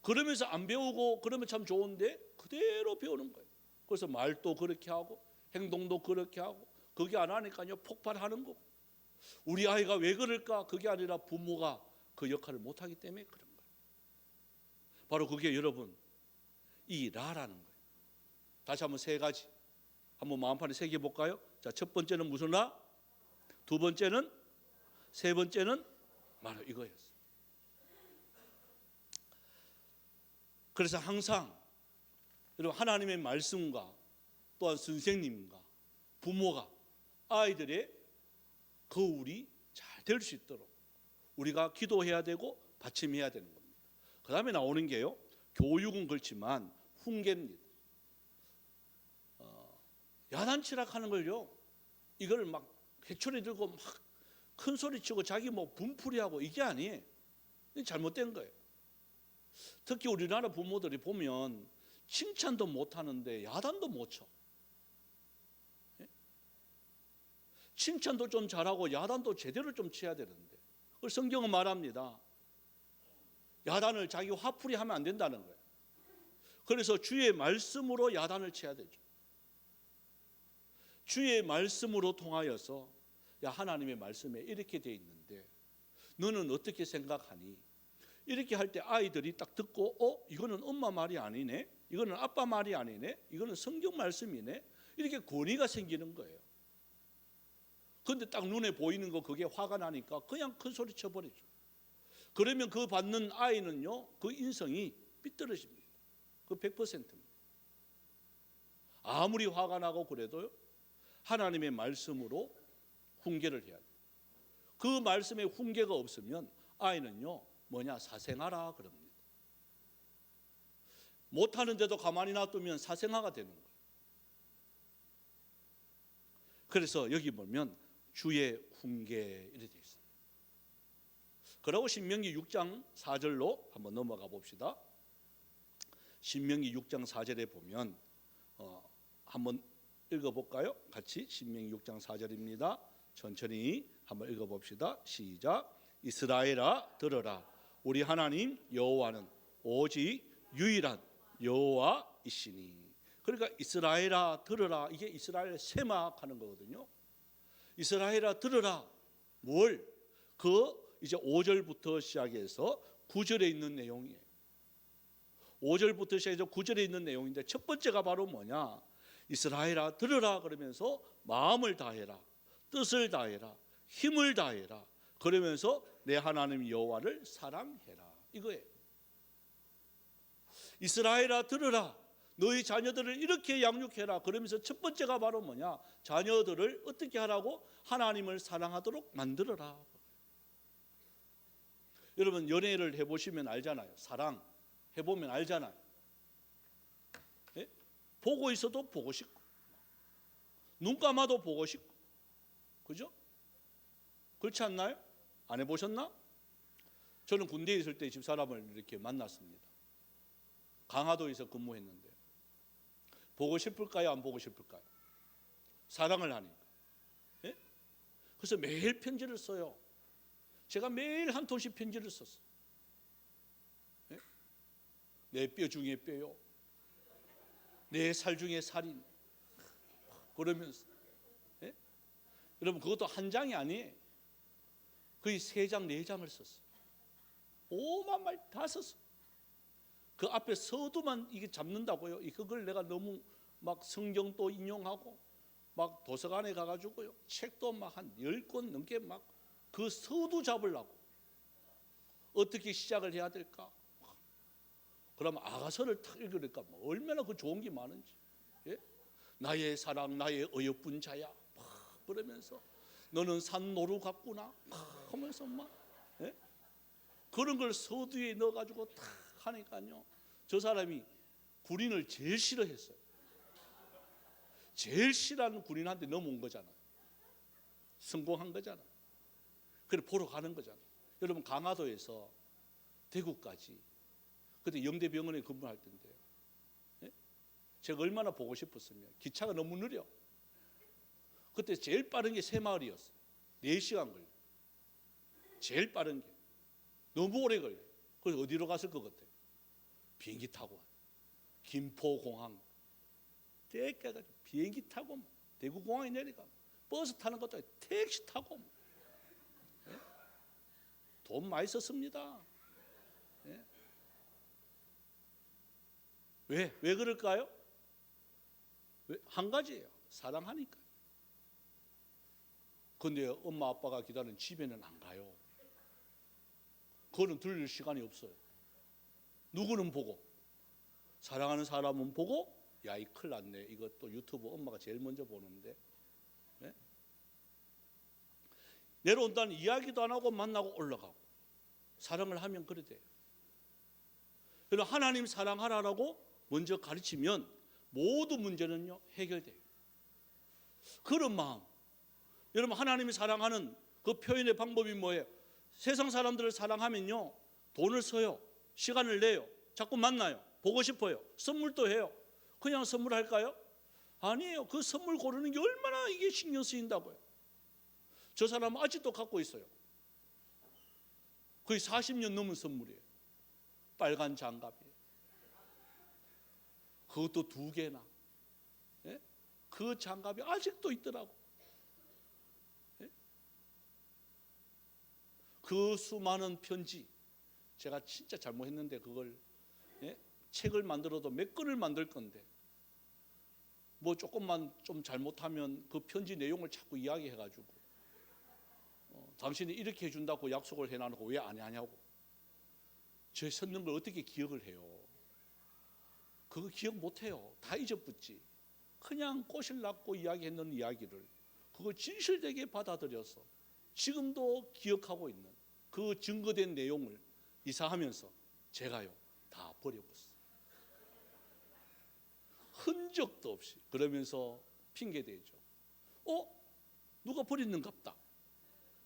그러면서 안 배우고 그러면 참 좋은데 그대로 배우는 거예요. 그래서 말도 그렇게 하고 행동도 그렇게 하고 그게 안 하니까요 폭발하는 거고. 우리 아이가 왜 그럴까? 그게 아니라 부모가 그 역할을 못하기 때문에 그런 거예요. 바로 그게 여러분 이 라라는 거예요. 다시 한번 세 가지 한번 마음판에 새겨 볼까요? 자, 첫 번째는 무슨 라? 두 번째는, 세 번째는 바로 이거였어요. 그래서 항상 여러분 하나님의 말씀과 또한 선생님과 부모가 아이들의 거울이 잘 될 수 있도록 우리가 기도해야 되고 받침해야 되는 겁니다. 그 다음에 나오는 게요 교육은 그렇지만 훈계입니다. 야단치락하는 걸요 이걸 막 회초리 들고 막 큰 소리 치고 자기 뭐 분풀이하고 이게 아니에요. 이게 잘못된 거예요. 특히 우리나라 부모들이 보면 칭찬도 못하는데 야단도 못 쳐. 칭찬도 좀 잘하고 야단도 제대로 좀 쳐야 되는데 그걸 성경은 말합니다. 야단을 자기 화풀이 하면 안 된다는 거예요. 그래서 주의 말씀으로 야단을 쳐야 되죠. 주의 말씀으로 통하여서 야 하나님의 말씀에 이렇게 돼 있는데 너는 어떻게 생각하니? 이렇게 할 때 아이들이 딱 듣고 이거는 엄마 말이 아니네, 이거는 아빠 말이 아니네, 이거는 성경 말씀이네, 이렇게 권위가 생기는 거예요. 그런데 딱 눈에 보이는 거 그게 화가 나니까 그냥 큰 소리 쳐버리죠. 그러면 그 받는 아이는요 그 인성이 삐뚤어집니다. 그 100%입니다. 아무리 화가 나고 그래도요 하나님의 말씀으로 훈계를 해야 돼요. 그 말씀에 훈계가 없으면 아이는요 뭐냐 사생아라 그럽니다. 못하는데도 가만히 놔두면 사생아가 되는 거예요. 그래서 여기 보면 주의 훈계 이렇게 되어 있습니다. 그러고 신명기 6장 4절로 한번 넘어가 봅시다. 신명기 6장 4절에 보면 한번 읽어볼까요? 같이 신명기 6장 4절입니다. 천천히 한번 읽어봅시다. 시작. 이스라엘아 들어라. 우리 하나님 여호와는 오직 유일한 여호와이시니. 그러니까 이스라엘아 들어라. 이게 이스라엘 세막하는 거거든요. 이스라엘아 들어라. 뭘? 그 이제 5절부터 시작해서 9절에 있는 내용이에요. 5절부터 시작해서 9절에 있는 내용인데 첫 번째가 바로 뭐냐? 이스라엘아 들으라 그러면서 마음을 다해라, 뜻을 다해라, 힘을 다해라 그러면서 내 하나님 여호와를 사랑해라 이거예요. 이스라엘아 들으라, 너희 자녀들을 이렇게 양육해라 그러면서 첫 번째가 바로 뭐냐? 자녀들을 어떻게 하라고? 하나님을 사랑하도록 만들어라. 여러분 연애를 해보시면 알잖아요. 사랑 해보면 알잖아요. 예? 보고 있어도 보고 싶고 눈 감아도 보고 싶고 그죠? 그렇지 않나요? 안 해보셨나? 저는 군대에 있을 때 집사람을 이렇게 만났습니다. 강화도에서 근무했는데 보고 싶을까요? 안 보고 싶을까요? 사랑을 하니까. 예? 그래서 매일 편지를 써요. 제가 매일 한 통씩 편지를 썼어요. 예? 내 뼈 중에 뼈요, 내 살 중에 살인 그러면서 예? 여러분 그것도 한 장이 아니에요. 거의 3장 4장을 썼어요. 오만 말 다 썼어요. 그 앞에 서두만 이게 잡는다고요. 그걸 내가 너무 막 성경도 인용하고 막 도서관에 가가지고요 책도 막 한 10권 넘게 막 그 서두 잡으려고 어떻게 시작을 해야 될까? 그러면 아가서를 탁 읽으니까 뭐 얼마나 그 좋은 게 많은지. 예? 나의 사랑 나의 어여쁜 자야 막 그러면서 너는 산노루 같구나 막 하면서 막 예? 그런 걸 서두에 넣어가지고 탁 하니까요 저 사람이 군인을 제일 싫어했어요. 제일 싫어하는 군인한테 넘어온 거잖아. 성공한 거잖아. 그래 보러 가는 거잖아. 여러분 강화도에서 대구까지 그때 영대병원에 근무할 텐데요. 예? 제가 얼마나 보고 싶었으면 기차가 너무 느려. 그때 제일 빠른 게 새마을이었어요. 4시간 걸려. 제일 빠른 게. 너무 오래 걸려요. 그래서 어디로 갔을 것 같아요? 비행기 타고 김포공항 때까지 비행기 타고 대구공항에 내려가 버스 타는 것도 아니고 택시 타고 예? 돈 많이 썼습니다. 예? 왜 그럴까요? 한 가지예요. 사랑하니까. 근데 엄마 아빠가 기다리는 집에는 안 가요. 그거는 들릴 시간이 없어요. 누구는 보고, 사랑하는 사람은 보고, 야, 이 큰일 났네. 이것도 유튜브 엄마가 제일 먼저 보는데. 네? 내려온다는 이야기도 안 하고 만나고 올라가고. 사랑을 하면 그래 돼요. 그래서 하나님 사랑하라고 먼저 가르치면 모든 문제는요, 해결돼요. 그런 마음. 여러분, 하나님이 사랑하는 그 표현의 방법이 뭐예요? 세상 사람들을 사랑하면요, 돈을 써요. 시간을 내요. 자꾸 만나요. 보고 싶어요. 선물도 해요. 그냥 선물할까요? 아니에요. 그 선물 고르는 게 얼마나 이게 신경 쓰인다고요. 저 사람은 아직도 갖고 있어요. 거의 40년 넘은 선물이에요. 빨간 장갑이에요. 그것도 2개나. 예? 그 장갑이 아직도 있더라고. 예? 그 수많은 편지, 제가 진짜 잘못했는데 그걸 예? 책을 만들어도 몇 권을 만들 건데 뭐 조금만 좀 잘못하면 그 편지 내용을 자꾸 이야기해가지고 당신이 이렇게 해준다고 약속을 해놔놓고 왜 안 하냐고. 저 썼는 걸 어떻게 기억을 해요? 그거 기억 못해요. 다 잊어붙지. 그냥 꼬실락고 이야기했는 이야기를 그걸 진실되게 받아들여서 지금도 기억하고 있는 그 증거된 내용을 이사하면서 제가요 다 버려버렸어요. 흔적도 없이. 그러면서 핑계대죠. 누가 버리는갑다.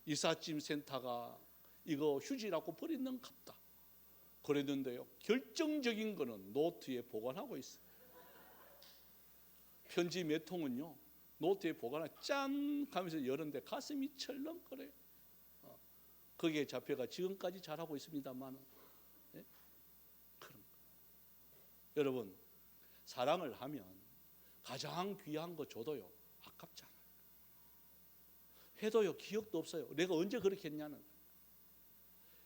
이삿짐 센터가 이거 휴지라고 버리는갑다. 그랬는데요, 결정적인 거는 노트에 보관하고 있어요. 편지 몇 통은요 노트에 보관하고 짠 하면서 열었는데 가슴이 철렁거려요. 거기에 잡혀가 지금까지 잘하고 있습니다만 예? 그런 거. 여러분, 사랑을 하면 가장 귀한 거 줘도요 아깝지 않아요. 해도요 기억도 없어요. 내가 언제 그렇게 했냐는.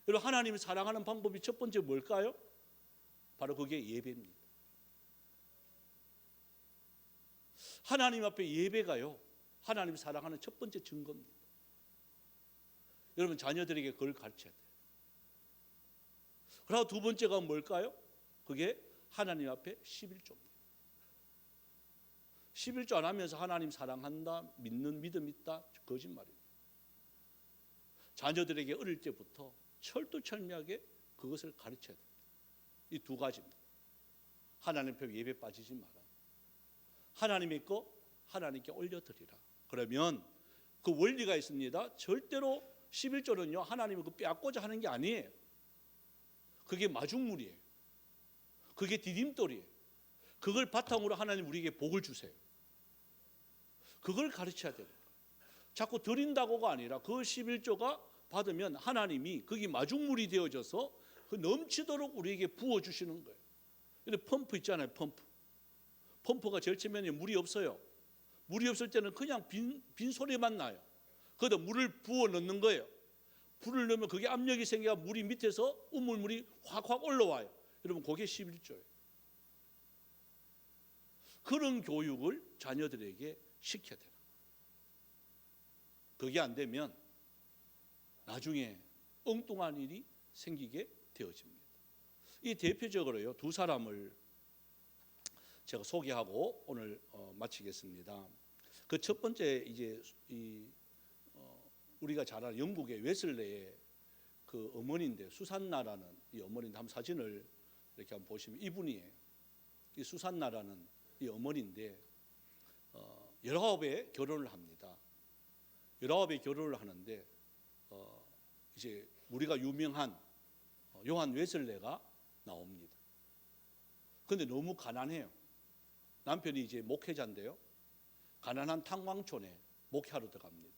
여러분, 하나님을 사랑하는 방법이 첫 번째 뭘까요? 바로 그게 예배입니다. 하나님 앞에 예배가요 하나님을 사랑하는 첫 번째 증거입니다. 여러분, 자녀들에게 그걸 가르쳐야 돼요. 그리고 두 번째가 뭘까요? 그게 하나님 앞에 11조입니다. 11조 안 하면서 하나님 사랑한다, 믿는 믿음 있다, 거짓말입니다. 자녀들에게 어릴 때부터 철두철미하게 그것을 가르쳐야 됩니다. 이 두 가지입니다. 하나님 앞에 예배 빠지지 마라. 하나님의 거 하나님께 올려드리라. 그러면 그 원리가 있습니다. 절대로 11조는요 하나님을 그 빼앗고자 하는 게 아니에요. 그게 마중물이에요. 그게 디딤돌이에요. 그걸 바탕으로 하나님 우리에게 복을 주세요. 그걸 가르쳐야 돼요. 자꾸 드린다고가 아니라 그 11조가 받으면 하나님이 그게 마중물이 되어져서 그 넘치도록 우리에게 부어주시는 거예요. 근데 펌프 있잖아요. 펌프가 절치면에 물이 없어요. 물이 없을 때는 그냥 빈 소리만 나요. 거기다 물을 부어 넣는 거예요. 불을 넣으면 그게 압력이 생겨 물이 밑에서 우물물이 확확 올라와요. 여러분, 그게 11조예요. 그런 교육을 자녀들에게 시켜야 돼요. 그게 안 되면 나중에 엉뚱한 일이 생기게 되어집니다. 이 대표적으로요 두 사람을 제가 소개하고 오늘 마치겠습니다. 그 첫 번째 이제 우리가 잘 아는 영국의 웨슬레의 그 어머니인데, 수산나라는 이 어머니인데, 한번 사진을 이렇게 한번 보시면 이분이에요. 이 수산나라는 이 어머니인데 19에 결혼을 합니다. 19에 결혼을 하는데 이제 우리가 유명한 요한 웨슬레가 나옵니다. 그런데 너무 가난해요. 남편이 이제 목회자인데요, 가난한 탄광촌에 목회하러 들어갑니다.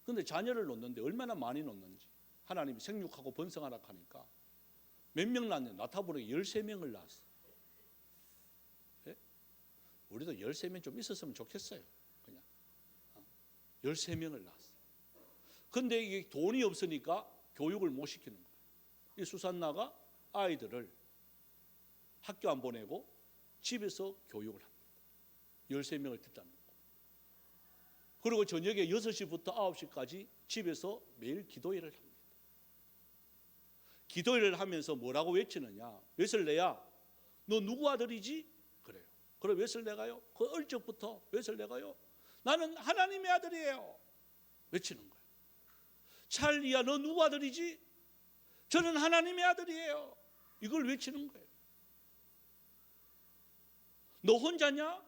근데 자녀를 놓는데 얼마나 많이 놓는지, 하나님이 생육하고 번성하라 하니까 몇 명 낳냐? 나타보니 13명을 낳았어. 예? 우리도 13명 좀 있었으면 좋겠어요. 그냥 13명을 낳았어. 근데 이게 돈이 없으니까 교육을 못 시키는 거예요. 이 수산나가 아이들을 학교 안 보내고 집에서 교육을 합니다. 13명을 듣다는 거. 그리고 저녁에 6시부터 9시까지 집에서 매일 기도회를 합니다. 기도회를 하면서 뭐라고 외치느냐? 웨슬레야, 너 누구 아들이지? 그래요. 그럼 웨슬레가요? 그 얼적부터 웨슬레가요? 나는 하나님의 아들이에요. 외치는 거예요. 찰리야, 너 누구 아들이지? 저는 하나님의 아들이에요. 이걸 외치는 거예요. 너 혼자냐?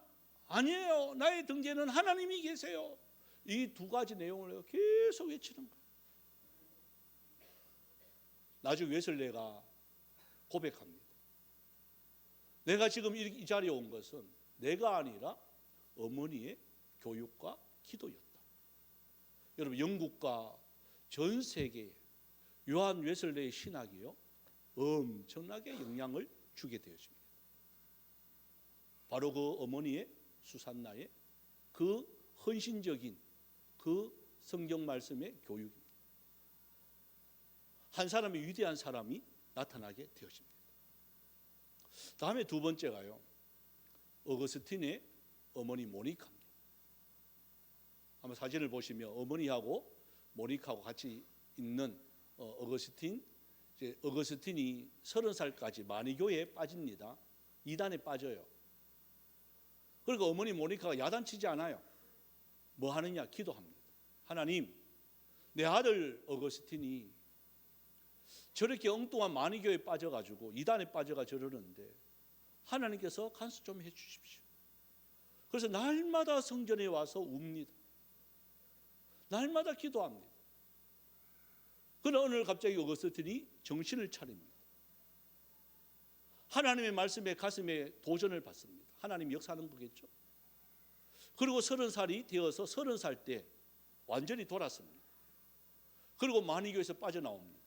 아니에요. 나의 등재는 하나님이 계세요. 이 두 가지 내용을 계속 외치는 거예요. 나중에 웨슬레가 고백합니다. 내가 지금 이 자리에 온 것은 내가 아니라 어머니의 교육과 기도였다. 여러분, 영국과 전 세계에 요한 웨슬레의 신학이요 엄청나게 영향을 주게 되었습니다. 바로 그 어머니의 수산나의 그 헌신적인 그 성경 말씀의 교육입니다. 한 사람의 위대한 사람이 나타나게 되었습니다. 다음에 두 번째가요, 어거스틴의 어머니 모니카입니다. 아마 사진을 보시면 어머니하고 모니카하고 같이 있는 어거스틴, 이제 어거스틴이 30살까지 마니교에 빠집니다. 이단에 빠져요. 그러니까 어머니 모니카가 야단치지 않아요. 뭐 하느냐? 기도합니다. 하나님, 내 아들 어거스틴이 저렇게 엉뚱한 마니교에 빠져가지고 이단에 빠져가 저러는데 하나님께서 간수 좀 해주십시오. 그래서 날마다 성전에 와서 웁니다. 날마다 기도합니다. 그러나 어느 날 갑자기 어거스틴이 정신을 차립니다. 하나님의 말씀에 가슴에 도전을 받습니다. 하나님 역사하는 거겠죠. 그리고 30살이 되어서 30살 때 완전히 돌았습니다. 그리고 마니교에서 빠져나옵니다.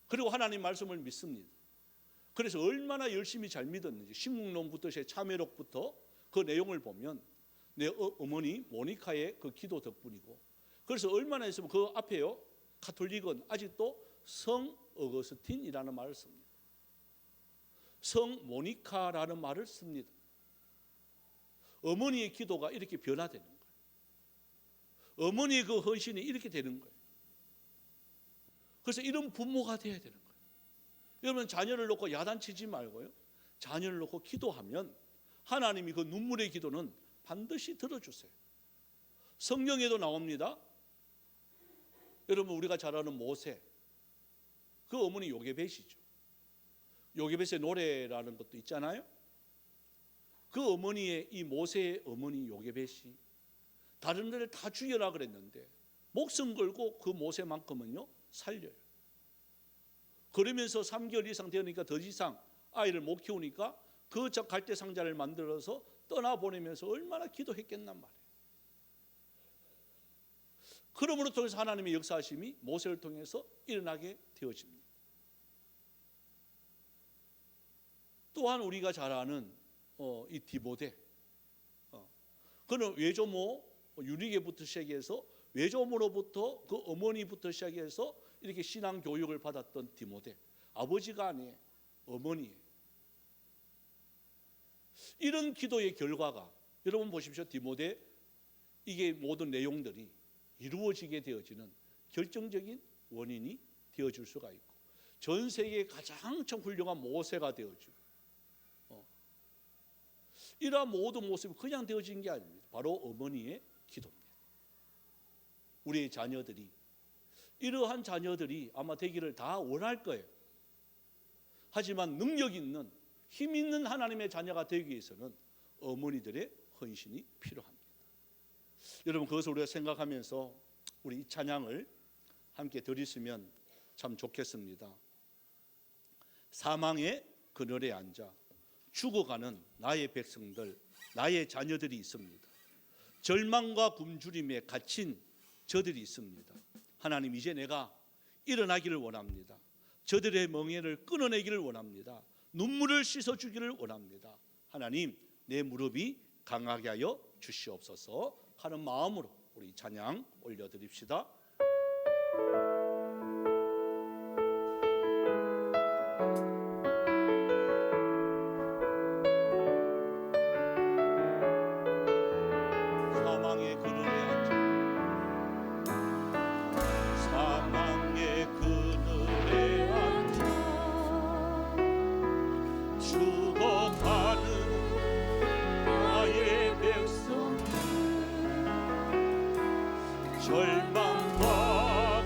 그리고 하나님 말씀을 믿습니다. 그래서 얼마나 열심히 잘 믿었는지 신국론부터 참회록부터 그 내용을 보면 내 어머니 모니카의 그 기도 덕분이고, 그래서 얼마나 했으면 그 앞에요 가톨릭은 아직도 성 어거스틴이라는 말을 씁니다. 성 모니카라는 말을 씁니다. 어머니의 기도가 이렇게 변화되는 거예요. 어머니의 그 헌신이 이렇게 되는 거예요. 그래서 이런 부모가 되어야 되는 거예요. 여러분, 자녀를 놓고 야단치지 말고요, 자녀를 놓고 기도하면 하나님이 그 눈물의 기도는 반드시 들어주세요. 성경에도 나옵니다. 여러분, 우리가 잘 아는 모세, 그 어머니 요게벳이죠. 요게벳의 노래라는 것도 있잖아요. 그 어머니의, 이 모세의 어머니 요게벳이 다른 데를 다 죽여라 그랬는데 목숨 걸고 그 모세만큼은요 살려요. 그러면서 3개월 이상 되니까 더 이상 아이를 못 키우니까 그 갈대 상자를 만들어서 떠나보내면서 얼마나 기도했겠단 말이에요. 그러므로 통해서 하나님의 역사하심이 모세를 통해서 일어나게 되어집니다. 또한 우리가 잘 아는 이 디모데, 그는 외조모 유리게부터 시작해서 외조모로부터 그 어머니부터 시작해서 이렇게 신앙 교육을 받았던 디모데, 아버지가 아니에요, 어머니예요. 이런 기도의 결과가, 여러분 보십시오. 디모데, 이게 모든 내용들이 이루어지게 되어지는 결정적인 원인이 되어줄 수가 있고, 전 세계에 가장 참 훌륭한 모세가 되어지고, 이러한 모든 모습이 그냥 되어진 게 아닙니다. 바로 어머니의 기도입니다. 우리의 자녀들이, 이러한 자녀들이 아마 되기를 다 원할 거예요. 하지만 능력 있는, 힘 있는 하나님의 자녀가 되기 위해서는 어머니들의 헌신이 필요합니다. 여러분, 그것을 우리가 생각하면서 우리 이 찬양을 함께 드리시면 참 좋겠습니다. 사망의 그늘에 앉아 죽어가는 나의 백성들, 나의 자녀들이 있습니다. 절망과 굶주림에 갇힌 저들이 있습니다. 하나님, 이제 내가 일어나기를 원합니다. 저들의 멍에를 끊어내기를 원합니다. 눈물을 씻어주기를 원합니다. 하나님, 내 무릎이 강하게 하여 주시옵소서 하는 마음으로 우리 찬양 올려드립시다. 사망의 그늘에 앉아 사망의 그늘에 앉아 죽어가는 나의 백성 절망과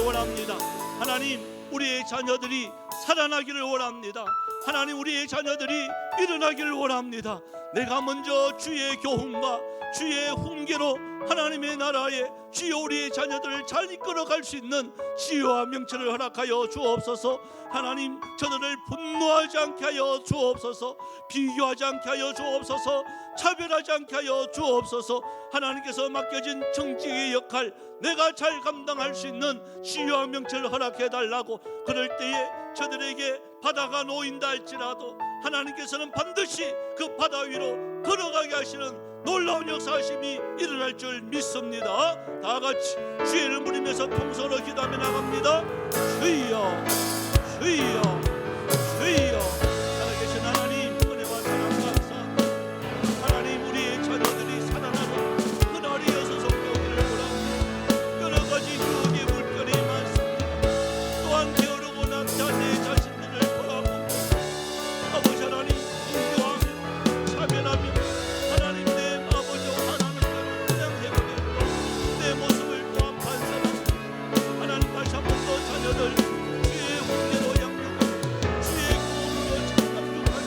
원합니다. 하나님, 우리의 자녀들이 살아나기를 원합니다. 하나님, 우리의 자녀들이 일어나기를 원합니다. 내가 먼저 주의 교훈과 주의 훈계로 하나님의 나라에 주여 우리의 자녀들을 잘 이끌어갈 수 있는 지혜와 명철을 허락하여 주옵소서. 하나님, 저들을 분노하지 않게 하여 주옵소서. 비교하지 않게 하여 주옵소서. 차별하지 않게 하여 주옵소서. 하나님께서 맡겨진 정직의 역할 내가 잘 감당할 수 있는 지혜와 명철을 허락해 달라고. 그럴 때에 저들에게 바다가 놓인다 할지라도 하나님께서는 반드시 그 바다 위로 걸어가게 하시는 놀라운 역사하심이 일어날 줄 믿습니다. 다 같이 주의 이름 부르면서 통성으로 기도하며 나갑니다. 주여, 주여, 주여. 살아계신 하나님, 은혜와 사랑 감사합니다. 하나님, 우리의 자녀들이 살아나는 그날이 여서서 오기를 원합니다. 여러 가지 유혹의 물결이 많습니다. 또한 게으르고 낙태한 내 자신들을 돌아보고 아버지 하나님, 분교하며 차별하며 하나님 내 아버지와 하나님 대로 그냥 해보겠고 내 모습을 또한 반성합니다. 하나님, 다시 한 번 더 자녀들 주의 훈계로 양육하고 주의 교훈으로 착각육하고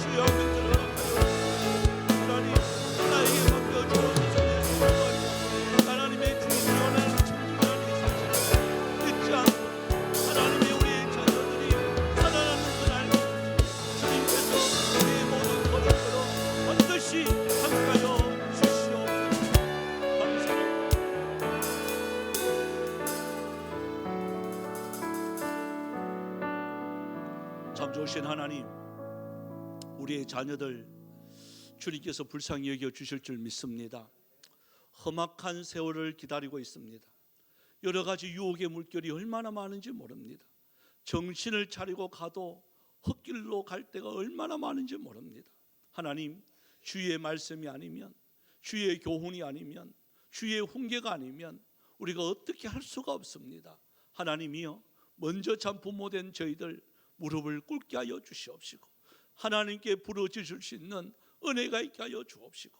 주의 명절을 허락하여 하나님, 나에게 맡겨주어서 내 소원과 하나님의 주인이 원하는 청지기라는 사실을 잊지 않고 하나님의 우리의 자녀들이 살아나는 그날 주님께서 우리의 모든 버릇대로 반드시 함께하여 주시옵소서. 감사합니다. 참 좋으신 하나님, 우리의 자녀들 주님께서 불쌍히 여겨 주실 줄 믿습니다. 험악한 세월을 기다리고 있습니다. 여러 가지 유혹의 물결이 얼마나 많은지 모릅니다. 정신을 차리고 가도 헛길로 갈 때가 얼마나 많은지 모릅니다. 하나님, 주의 말씀이 아니면, 주의 교훈이 아니면, 주의 훈계가 아니면 우리가 어떻게 할 수가 없습니다. 하나님이여, 먼저 참 부모된 저희들 무릎을 꿇게 하여 주시옵시고 하나님께 부르짖을 수 있는 은혜가 있게 하여 주옵시고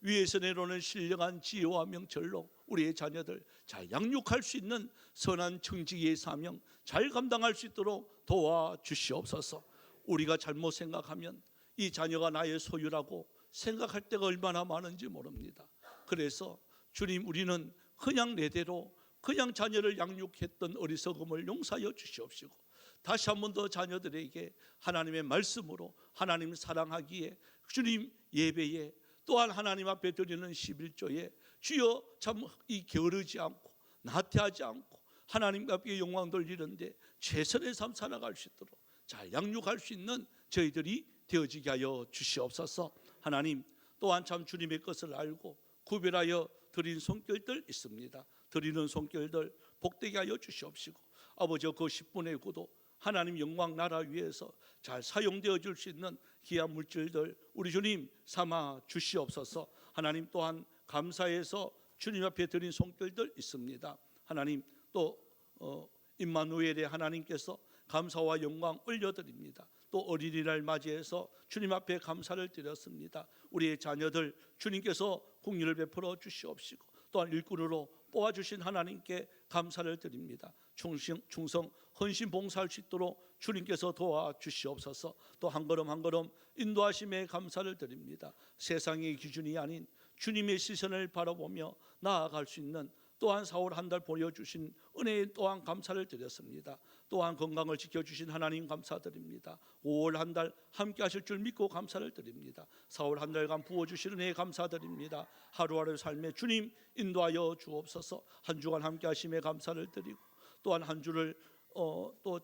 위에서 내려오는 신령한 지혜와 명철로 우리의 자녀들 잘 양육할 수 있는 선한 청지기의 사명 잘 감당할 수 있도록 도와주시옵소서. 우리가 잘못 생각하면 이 자녀가 나의 소유라고 생각할 때가 얼마나 많은지 모릅니다. 그래서 주님, 우리는 그냥 내대로 그냥 자녀를 양육했던 어리석음을 용서하여 주시옵시고 다시 한 번 더 자녀들에게 하나님의 말씀으로 하나님 사랑하기에 주님 예배에 또한 하나님 앞에 드리는 11조에 주여 참 이 게으르지 않고 나태하지 않고 하나님 앞에 영광 돌리는데 최선의 삶 살아갈 수 있도록 잘 양육할 수 있는 저희들이 되어지게 하여 주시옵소서. 하나님, 또한 참 주님의 것을 알고 구별하여 드린 손길들 있습니다. 드리는 손길들 복되게 하여 주시옵시고 아버지, 그 10분의 구도 하나님 영광 나라 위에서 잘 사용되어 줄 수 있는 귀한 물질들 우리 주님 삼아 주시옵소서. 하나님, 또한 감사해서 주님 앞에 드린 손길들 있습니다. 하나님, 또 임마누엘의 하나님께서 감사와 영광 올려드립니다. 또 어린이날 맞이해서 주님 앞에 감사를 드렸습니다. 우리의 자녀들 주님께서 공의를 베풀어 주시옵시고 또한 일꾼으로 뽑아주신 하나님께 감사를 드립니다. 충성 헌신 봉사할 수 있도록 주님께서 도와주시옵소서. 또 한 걸음 한 걸음 인도하심에 감사를 드립니다. 세상의 기준이 아닌 주님의 시선을 바라보며 나아갈 수 있는 또한 4월 한 달 보여주신 은혜에 또한 감사를 드렸습니다. 또한 건강을 지켜주신 하나님 감사드립니다. 5월 한 달 함께 하실 줄 믿고 감사를 드립니다. 4월 한 달간 부어주신 은혜에 감사드립니다. 하루하루 삶에 주님 인도하여 주옵소서. 한 주간 함께 하심에 감사를 드리고 또한 한 주를 또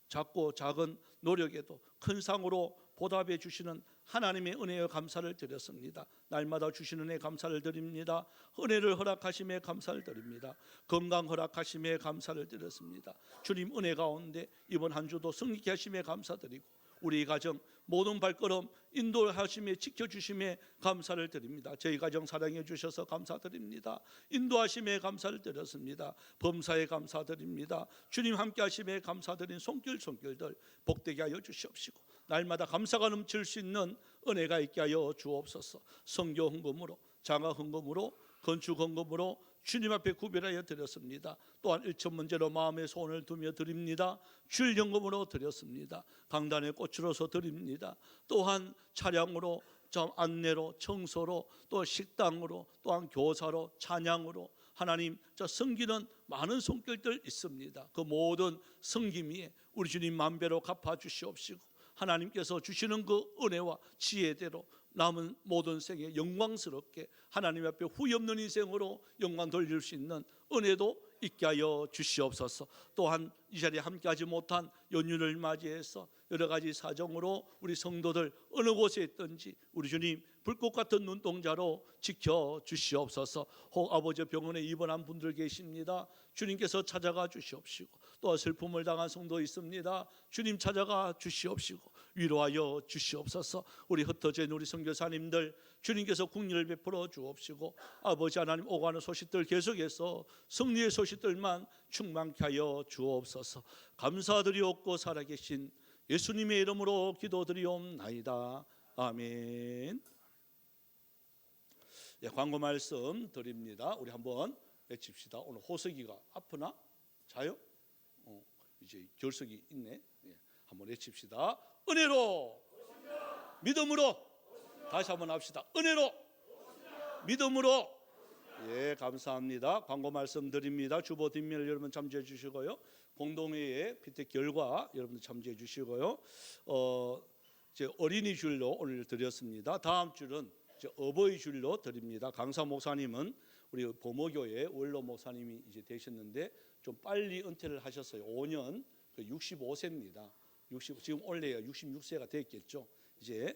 작고 작은 노력에도 큰 상으로 보답해 주시는 하나님의 은혜에 감사를 드렸습니다. 날마다 주시는 은혜 감사를 드립니다. 은혜를 허락하심에 감사를 드립니다. 건강 허락하심에 감사를 드렸습니다. 주님 은혜 가운데 이번 한 주도 승리케 하심에 감사드리고 우리 가정 모든 발걸음 인도하심에 지켜주심에 감사를 드립니다. 저희 가정 사랑해 주셔서 감사드립니다. 인도하심에 감사를 드렸습니다. 범사에 감사드립니다. 주님 함께 하심에 감사드린 손길들 복되게 하여 주시옵시고 날마다 감사가 넘칠 수 있는 은혜가 있게 하여 주옵소서. 선교 헌금으로, 장학 헌금으로, 건축 헌금으로, 주님 앞에 구별하여 드렸습니다. 또한 일천 번째로 마음의 소원을 두며 드립니다. 주일 연금으로 드렸습니다. 강단의 꽃으로서 드립니다. 또한 차량으로, 안내로, 청소로, 또 식당으로, 또한 교사로, 찬양으로 하나님 섬기는 많은 손길들 있습니다. 그 모든 섬김이 우리 주님 만배로 갚아 주시옵시고 하나님께서 주시는 그 은혜와 지혜대로 남은 모든 생에 영광스럽게 하나님 앞에 후회 없는 인생으로 영광 돌릴 수 있는 은혜도 있게 하여 주시옵소서. 또한 이 자리에 함께하지 못한 연휴를 맞이해서 여러 가지 사정으로 우리 성도들 어느 곳에 있든지 우리 주님 불꽃 같은 눈동자로 지켜 주시옵소서. 혹 아버지 병원에 입원한 분들 계십니다. 주님께서 찾아가 주시옵시고 또 슬픔을 당한 성도 있습니다. 주님 찾아가 주시옵시고 위로하여 주시옵소서. 우리 흩어진 우리 선교사님들 주님께서 국리를 베풀어 주옵시고 아버지 하나님 오가는 소식들 계속해서 승리의 소식들만 충만케 하여 주옵소서. 감사드리옵고 살아계신 예수님의 이름으로 기도드리옵나이다. 아멘. 예, 광고 말씀 드립니다. 우리 한번 외칩시다. 오늘 호석이가 아프나? 자요? 이제 결석이 있네. 예, 한번 외칩시다. 은혜로, 믿음으로. 다시 한번 합시다. 은혜로, 믿음으로. 예, 감사합니다. 광고 말씀 드립니다. 주보 뒷면을 여러분 참조해 주시고요. 공동회의 피택 결과 여러분들 참조해 주시고요. 이제 어린이 줄로 오늘 드렸습니다. 다음 줄은 어버이 줄로 드립니다. 강사 목사님은 우리 보모교회 원로 목사님이 이제 되셨는데 좀 빨리 은퇴를 하셨어요. 5년 65세입니다. 지금 올해 66세가 됐겠죠. 이제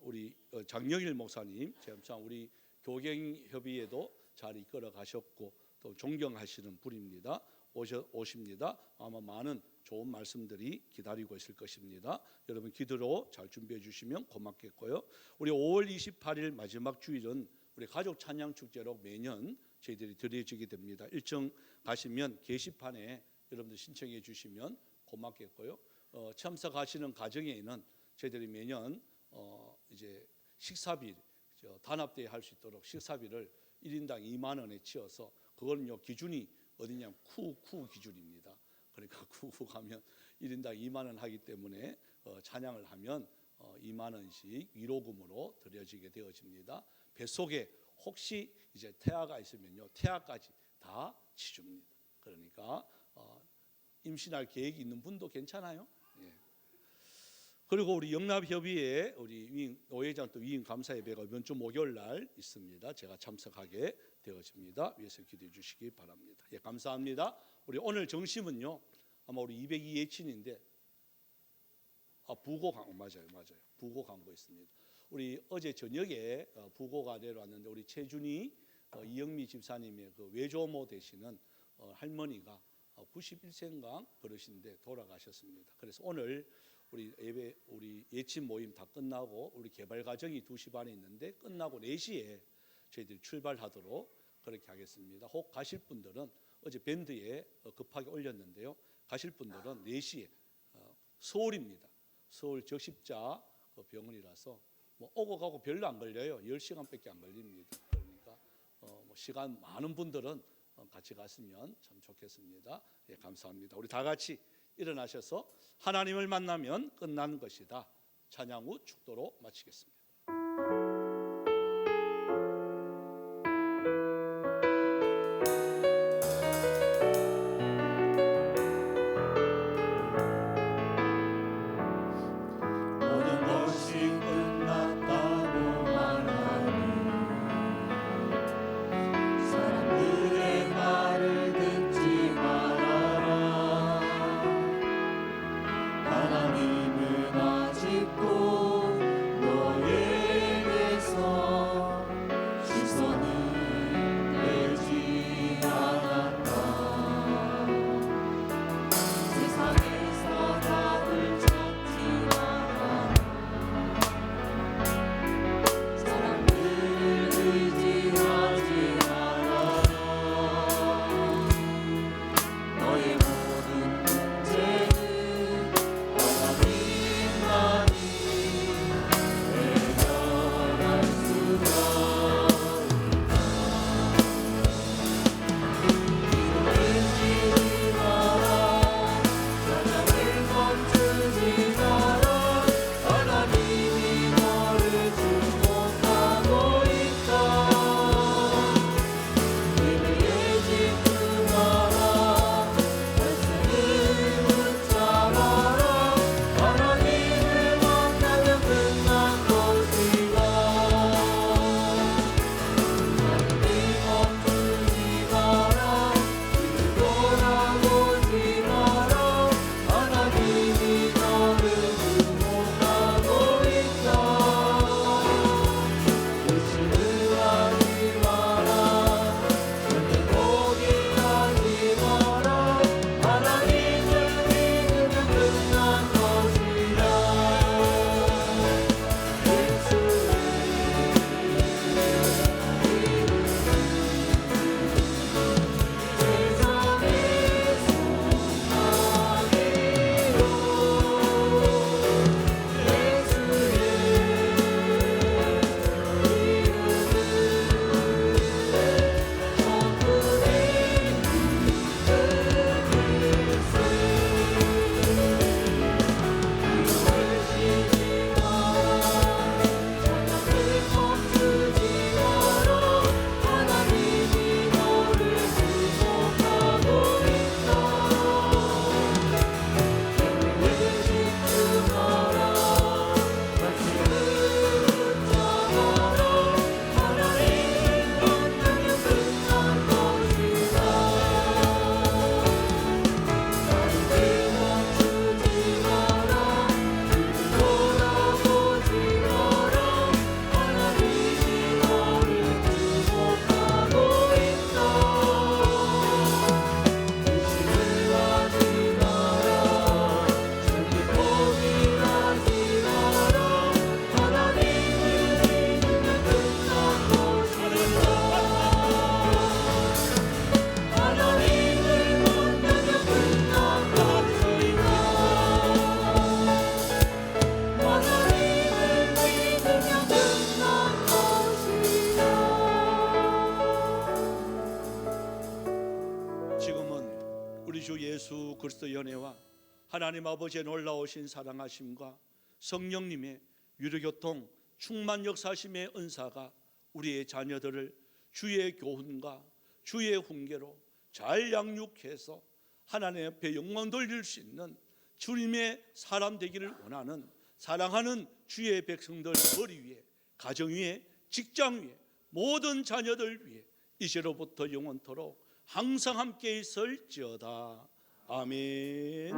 우리 장영일 목사님 참 우리 교갱협의회도 잘 이끌어 가셨고 또 존경하시는 분입니다. 오십니다. 아마 많은 좋은 말씀들이 기다리고 있을 것입니다. 여러분 기도로 잘 준비해 주시면 고맙겠고요. 우리 5월 28일 마지막 주일은 우리 가족 찬양 축제로 매년 저희들이 드려지게 됩니다. 일정 가시면 게시판에 여러분들 신청해 주시면 고맙겠고요. 참석하시는 가정에는 저희들이 매년 이제 식사비 단합대회 할 수 있도록 식사비를 1인당 2만 원에 치어서 그거는요 기준이 어디냐면 쿠 기준입니다. 그러니까 쿠 가면 1인당 2만 원 하기 때문에 찬양을 하면 2만 원씩 위로금으로 드려지게 되어집니다. 뱃속에 혹시 이제 태아가 있으면요 태아까지 다 치줍니다. 그러니까 임신할 계획이 있는 분도 괜찮아요. 예. 그리고 우리 영납협의회 우리 오회장 또 위임 감사 예배가 이번 주 목요일 날 있습니다. 제가 참석하게 되어집니다. 위에서 기도해 주시기 바랍니다. 예, 감사합니다. 우리 오늘 정심은요 아마 우리 202 예친인데 부고 광고 맞아요. 부고 광고 있습니다. 우리 어제 저녁에 부고가 내려왔는데 우리 최준희 이영미 집사님의 그 외조모 되시는 할머니가 91세인가 그러신데 돌아가셨습니다. 그래서 오늘 우리 예배 우리 예친 모임 다 끝나고 우리 개발 과정이 2시 반에 있는데 끝나고 4시에 저희들이 출발하도록 그렇게 하겠습니다. 혹 가실 분들은 어제 밴드에 급하게 올렸는데요. 가실 분들은 4시에 서울입니다. 서울 적십자 병원이라서 뭐 오고 가고 별로 안 걸려요. 10시간밖에 안 걸립니다. 그러니까 뭐 시간 많은 분들은 같이 갔으면 참 좋겠습니다. 예, 감사합니다. 우리 다 같이 일어나셔서 하나님을 만나면 끝나는 것이다. 찬양 후 축도로 마치겠습니다. 하나님은 아직도 너에게 그리스도 연애와 하나님 아버지의 놀라우신 사랑하심과 성령님의 유료교통 충만 역사심의 은사가 우리의 자녀들을 주의 교훈과 주의 훈계로 잘 양육해서 하나님 앞에 영광 돌릴 수 있는 주님의 사람 되기를 원하는 사랑하는 주의 백성들 머리 위에, 가정 위에, 직장 위에, 모든 자녀들 위에 이제로부터 영원토록 항상 함께 있을지어다. 아멘.